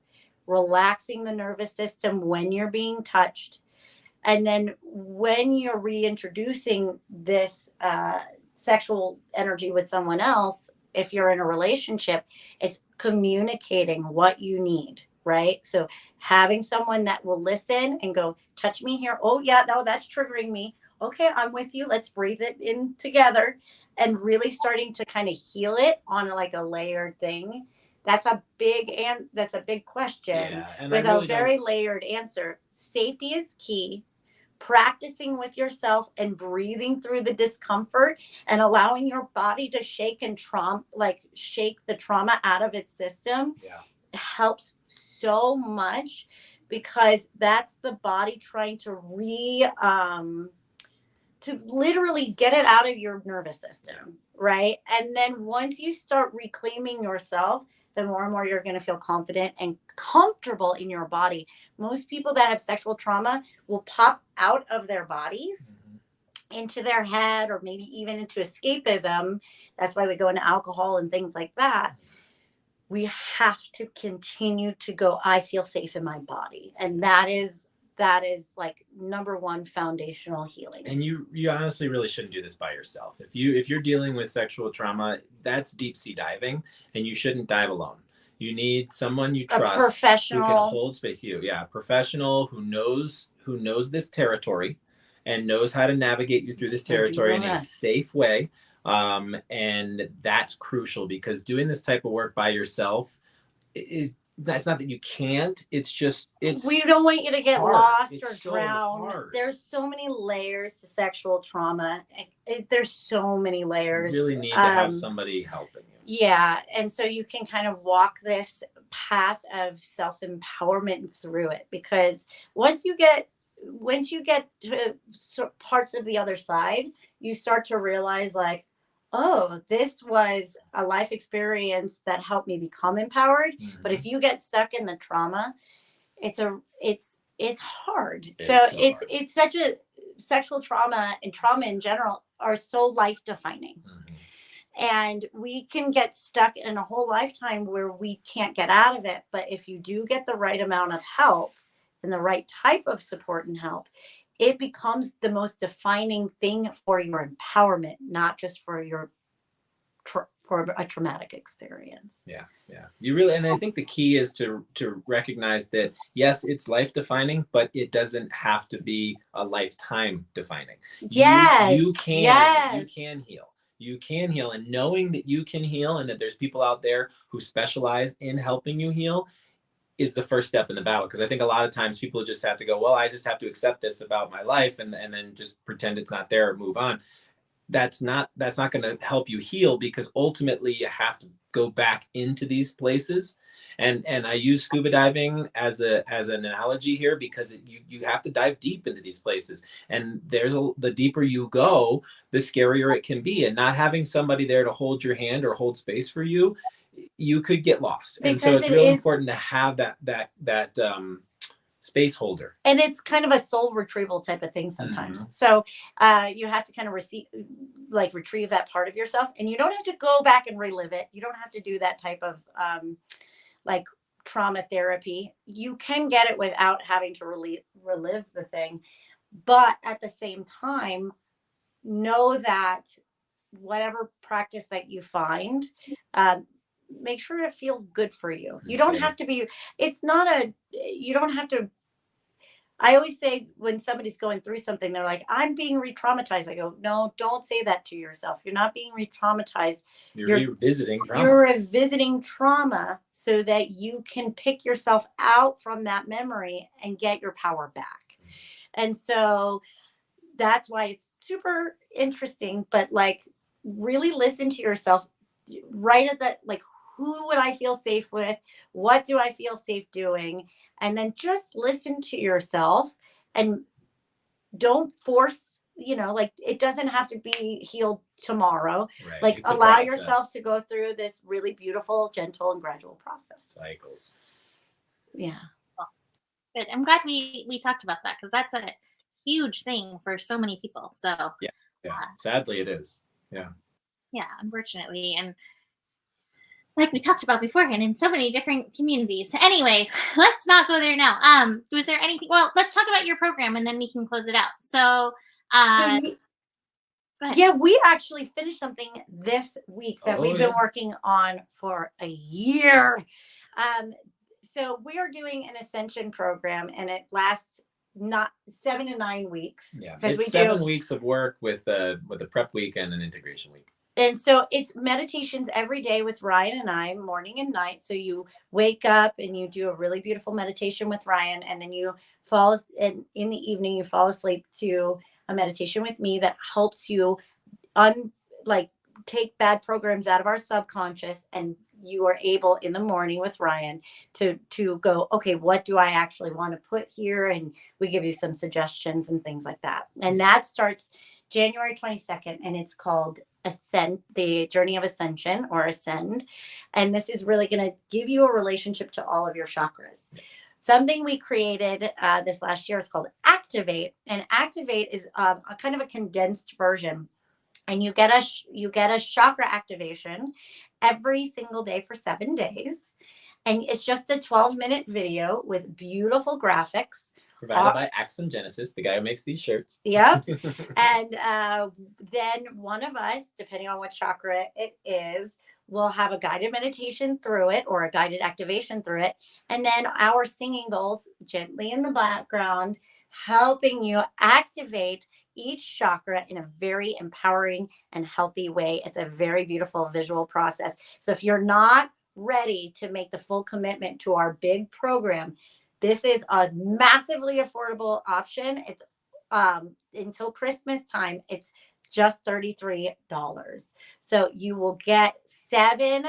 relaxing the nervous system when you're being touched. And then when you're reintroducing this sexual energy with someone else, if you're in a relationship, it's communicating what you need, right? So having someone that will listen and go, touch me here. Oh, yeah, no, that's triggering me. Okay, I'm with you. Let's breathe it in together, and really starting to kind of heal it on like a layered thing. That's a big question with a very layered answer. Safety is key. Practicing with yourself and breathing through the discomfort and allowing your body to shake the trauma out of its system helps so much, because that's the body trying to to literally get it out of your nervous system, right? And then once you start reclaiming yourself, the more and more you're going to feel confident and comfortable in your body. Most people that have sexual trauma will pop out of their bodies into their head, or maybe even into escapism. That's why we go into alcohol and things like that. We have to continue to go, I feel safe in my body. And that is like number one foundational healing. And you honestly really shouldn't do this by yourself. If you're dealing with sexual trauma, that's deep sea diving, and you shouldn't dive alone. You need someone you trust, a professional who can hold space. A professional who knows this territory and knows how to navigate you through this territory in a safe way. And that's crucial, because doing this type of work by yourself that's not that you can't. We don't want you to get lost or drown. So there's so many layers to sexual trauma. There's so many layers. You really need to have somebody helping you. Yeah. And so you can kind of walk this path of self-empowerment through it, because once you get to parts of the other side, you start to realize like, oh, this was a life experience that helped me become empowered. But if you get stuck in the trauma, it's is hard. It's so so it's hard. it's such a sexual trauma and trauma in general are so life defining. And we can get stuck in a whole lifetime where we can't get out of it. But if you do get the right amount of help and the right type of support and help, it becomes the most defining thing for your empowerment, not just for your for a traumatic experience. Yeah. You really, and I think the key is to recognize that yes, it's life defining, but it doesn't have to be a lifetime defining. Yes. You can heal. You can heal, and knowing that you can heal and that there's people out there who specialize in helping you heal is the first step in the battle. Because I think a lot of times people just have to go, well, I just have to accept this about my life and then just pretend it's not there or move on. That's not going to help you heal, because ultimately you have to go back into these places. And I use scuba diving as an analogy here, because you have to dive deep into these places, and the deeper you go, the scarier it can be. And not having somebody there to hold your hand or hold space for you, you could get lost. And so it's really important to have that space holder. And it's kind of a soul retrieval type of thing sometimes. So you have to kind of retrieve that part of yourself, and you don't have to go back and relive it. You don't have to do that type of like trauma therapy. You can get it without having to relive the thing. But at the same time, know that whatever practice that you find, make sure it feels good for you. You don't have to be, you don't have to. I always say when somebody's going through something, they're like, I'm being re-traumatized. I go, no, don't say that to yourself. You're not being re-traumatized. You're revisiting trauma. You're revisiting trauma so that you can pick yourself out from that memory and get your power back. And so that's why it's super interesting, but like really listen to yourself right at that, like, who would I feel safe with? What do I feel safe doing? And then just listen to yourself and don't force, like it doesn't have to be healed tomorrow. Right. Like allow yourself to go through this really beautiful, gentle and gradual process. Cycles. Yeah. Good. I'm glad we talked about that, because that's a huge thing for so many people. So yeah. Sadly it is. Yeah, unfortunately. And like we talked about beforehand, in so many different communities. Anyway, let's not go there now. Was there anything? Well, let's talk about your program and then we can close it out. So, yeah, we actually finished something this week that we've been working on for a year. So we are doing an ascension program, and it lasts not 7 to 9 weeks. Yeah, it's 7 weeks of work with a prep week and an integration week. And so it's meditations every day with Ryan and I, morning and night. So you wake up and you do a really beautiful meditation with Ryan, and then you fall in the evening, you fall asleep to a meditation with me that helps you take bad programs out of our subconscious, and you are able in the morning with Ryan to go, okay, what do I actually want to put here? And we give you some suggestions and things like that. And that starts January 22nd, and it's called Ascend, the Journey of Ascension, or Ascend. And this is really going to give you a relationship to all of your chakras. Something we created this last year is called Activate, and Activate is a kind of a condensed version. And you get a chakra activation every single day for 7 days. And it's just a 12-minute video with beautiful graphics. Provided by Axon Genesis, the guy who makes these shirts. Yep. And then one of us, depending on what chakra it is, will have a guided meditation through it or a guided activation through it. And then our singing bowls gently in the background, helping you activate each chakra in a very empowering and healthy way. It's a very beautiful visual process. So if you're not ready to make the full commitment to our big program, this is a massively affordable option. It's until Christmas time, it's just $33. So you will get 7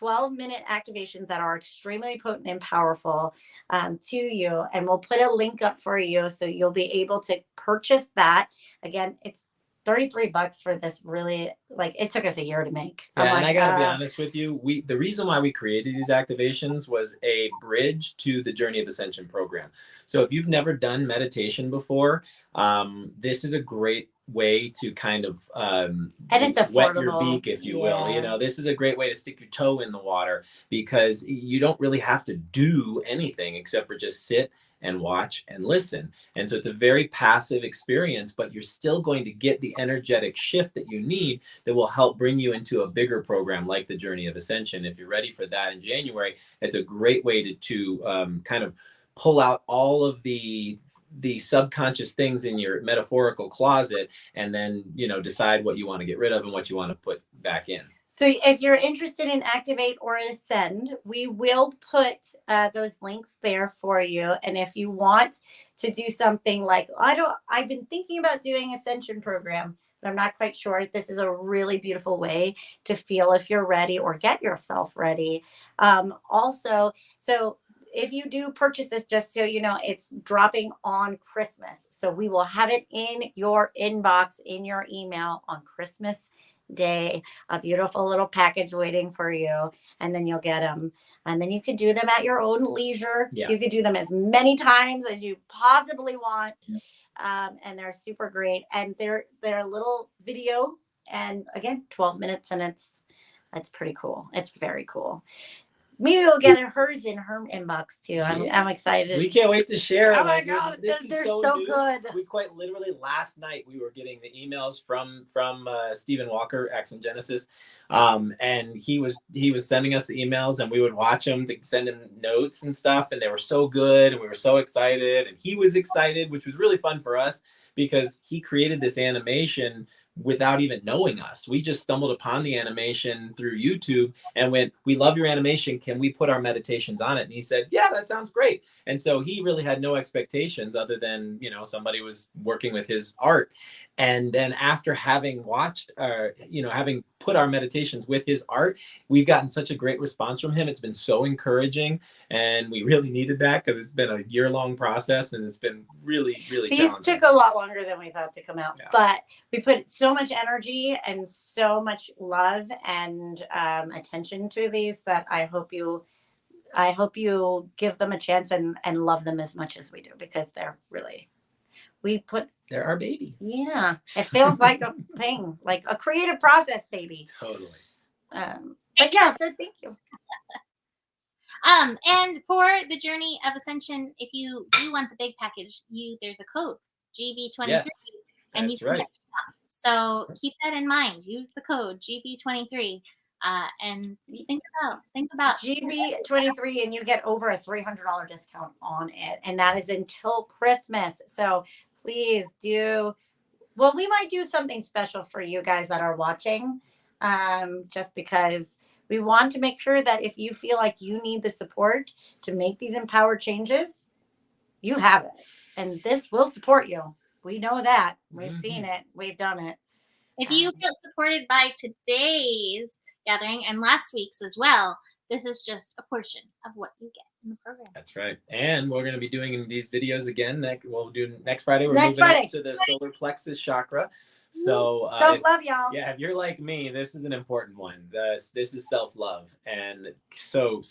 12-minute activations that are extremely potent and powerful to you. And we'll put a link up for you so you'll be able to purchase that. Again, it's $33 for this, really, like, it took us a year to make. Yeah, I'm and like, I gotta be honest with you, the reason why we created these activations was a bridge to the Journey of Ascension program. So if you've never done meditation before, this is a great way to kind of and it's wet your affordable. beak, if you will. You Yeah. know, this is a great way to stick your toe in the water, because you don't really have to do anything except for just sit and watch and listen. And so it's a very passive experience, but you're still going to get the energetic shift that you need that will help bring you into a bigger program like the Journey of Ascension. If you're ready for that in January, it's a great way to kind of pull out all of the subconscious things in your metaphorical closet, and then, you know, decide what you want to get rid of and what you want to put back in. So if you're interested in Activate or Ascend, we will put those links there for you. And if you want to do something like, I've been thinking about doing Ascension program, but I'm not quite sure. This is a really beautiful way to feel if you're ready or get yourself ready. Also, so if you do purchase this, just so you know, it's dropping on Christmas. So we will have it in your inbox, in your email on Christmas Day, a beautiful little package waiting for you, and then you'll get them, and then you can do them at your own leisure. You can do them as many times as you possibly want. And they're super great, and they're a little video, and again, 12 minutes, and it's pretty cool. It's very cool. Maybe we'll get hers in her inbox too. I'm excited. We can't wait to share. Oh my God, they're so good. We quite literally last night we were getting the emails from Stephen Walker, Accent Genesis, and he was sending us the emails, and we would watch them to send him notes and stuff, and they were so good, and we were so excited, and he was excited, which was really fun for us because he created this animation without even knowing us. We just stumbled upon the animation through YouTube and went, "We love your animation. Can we put our meditations on it?" And he said, "Yeah, that sounds great." And so he really had no expectations other than, you know, somebody was working with his art. And then after having watched, having put our meditations with his art, we've gotten such a great response from him. It's been so encouraging, and we really needed that because it's been a year-long process, and it's been really, really challenging. These took a lot longer than we thought to come out, but we put so much energy and so much love and attention to these that I hope you give them a chance and love them as much as we do, because they're really, they're our baby. Yeah, it feels like a thing, like a creative process, baby. Totally. But yeah, so thank you. And for the Journey of Ascension, if you do want the big package, there's a code GB23, and you can get stuff. So keep that in mind. Use the code GB23, and think about GB23, and you get over a $300 discount on it, and that is until Christmas. So please do. Well, we might do something special for you guys that are watching, just because we want to make sure that if you feel like you need the support to make these empowered changes, you have it. And this will support you. We know that. We've seen it. We've done it. If you feel supported by today's gathering and last week's as well, this is just a portion of what you get in the program. That's right. And we're going to be doing these videos again. We'll do next Friday. We're moving up to the solar plexus chakra. So self-love, y'all. Yeah, if you're like me, this is an important one. This is self-love, and so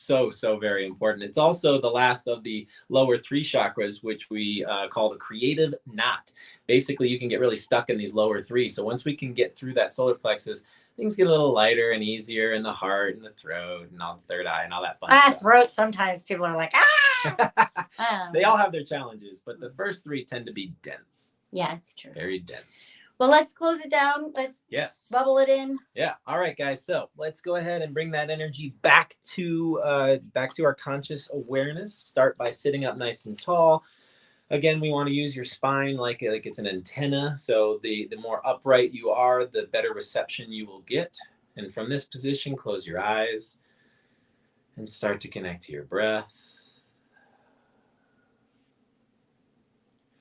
very important. It's also the last of the lower 3 chakras, which we call the creative knot. Basically, you can get really stuck in these lower 3. So once we can get through that solar plexus, things get a little lighter and easier in the heart and the throat and all the third eye and all that fun stuff. Throat, sometimes people are like, They all have their challenges, but the first 3 tend to be dense. Yeah, it's true. Very dense. Well, let's close it down. Let's bubble it in. Yeah. All right, guys. So let's go ahead and bring that energy back to our conscious awareness. Start by sitting up nice and tall. Again, we want to use your spine like it's an antenna. So the more upright you are, the better reception you will get. And from this position, close your eyes and start to connect to your breath.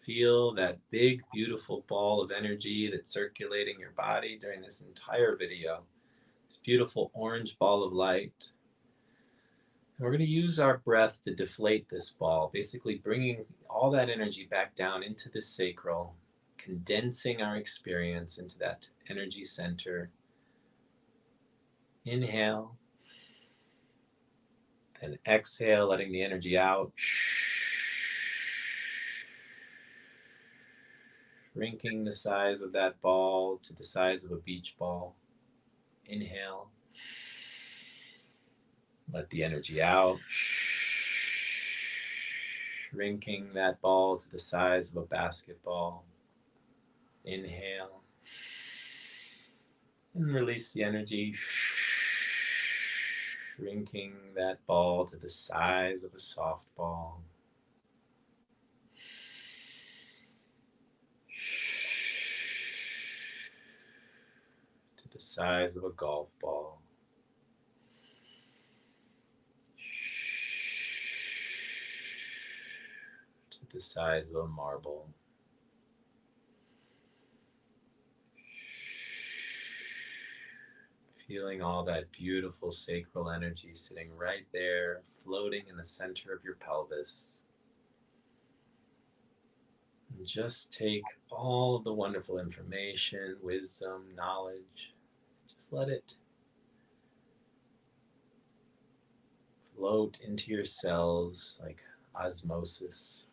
Feel that big, beautiful ball of energy that's circulating your body during this entire video. This beautiful orange ball of light. And we're going to use our breath to deflate this ball, basically bringing all that energy back down into the sacral, condensing our experience into that energy center. Inhale, then exhale, letting the energy out. Shrinking the size of that ball to the size of a beach ball. Inhale. Let the energy out. Shrinking that ball to the size of a basketball. Inhale. And release the energy. Shrinking that ball to the size of a softball. To the size of a golf ball. To the size of a marble. Feeling all that beautiful sacral energy sitting right there, floating in the center of your pelvis. And just take all of the wonderful information, wisdom, knowledge, just let it float into your cells like osmosis.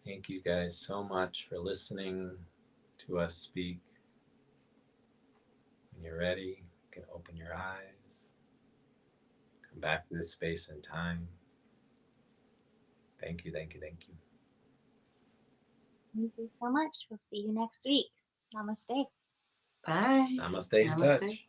Thank you guys so much for listening to us speak. When you're ready, you can open your eyes, come back to this space and time. Thank you, thank you, thank you. Thank you so much. We'll see you next week. Namaste. Bye. Namaste in Namaste. touch.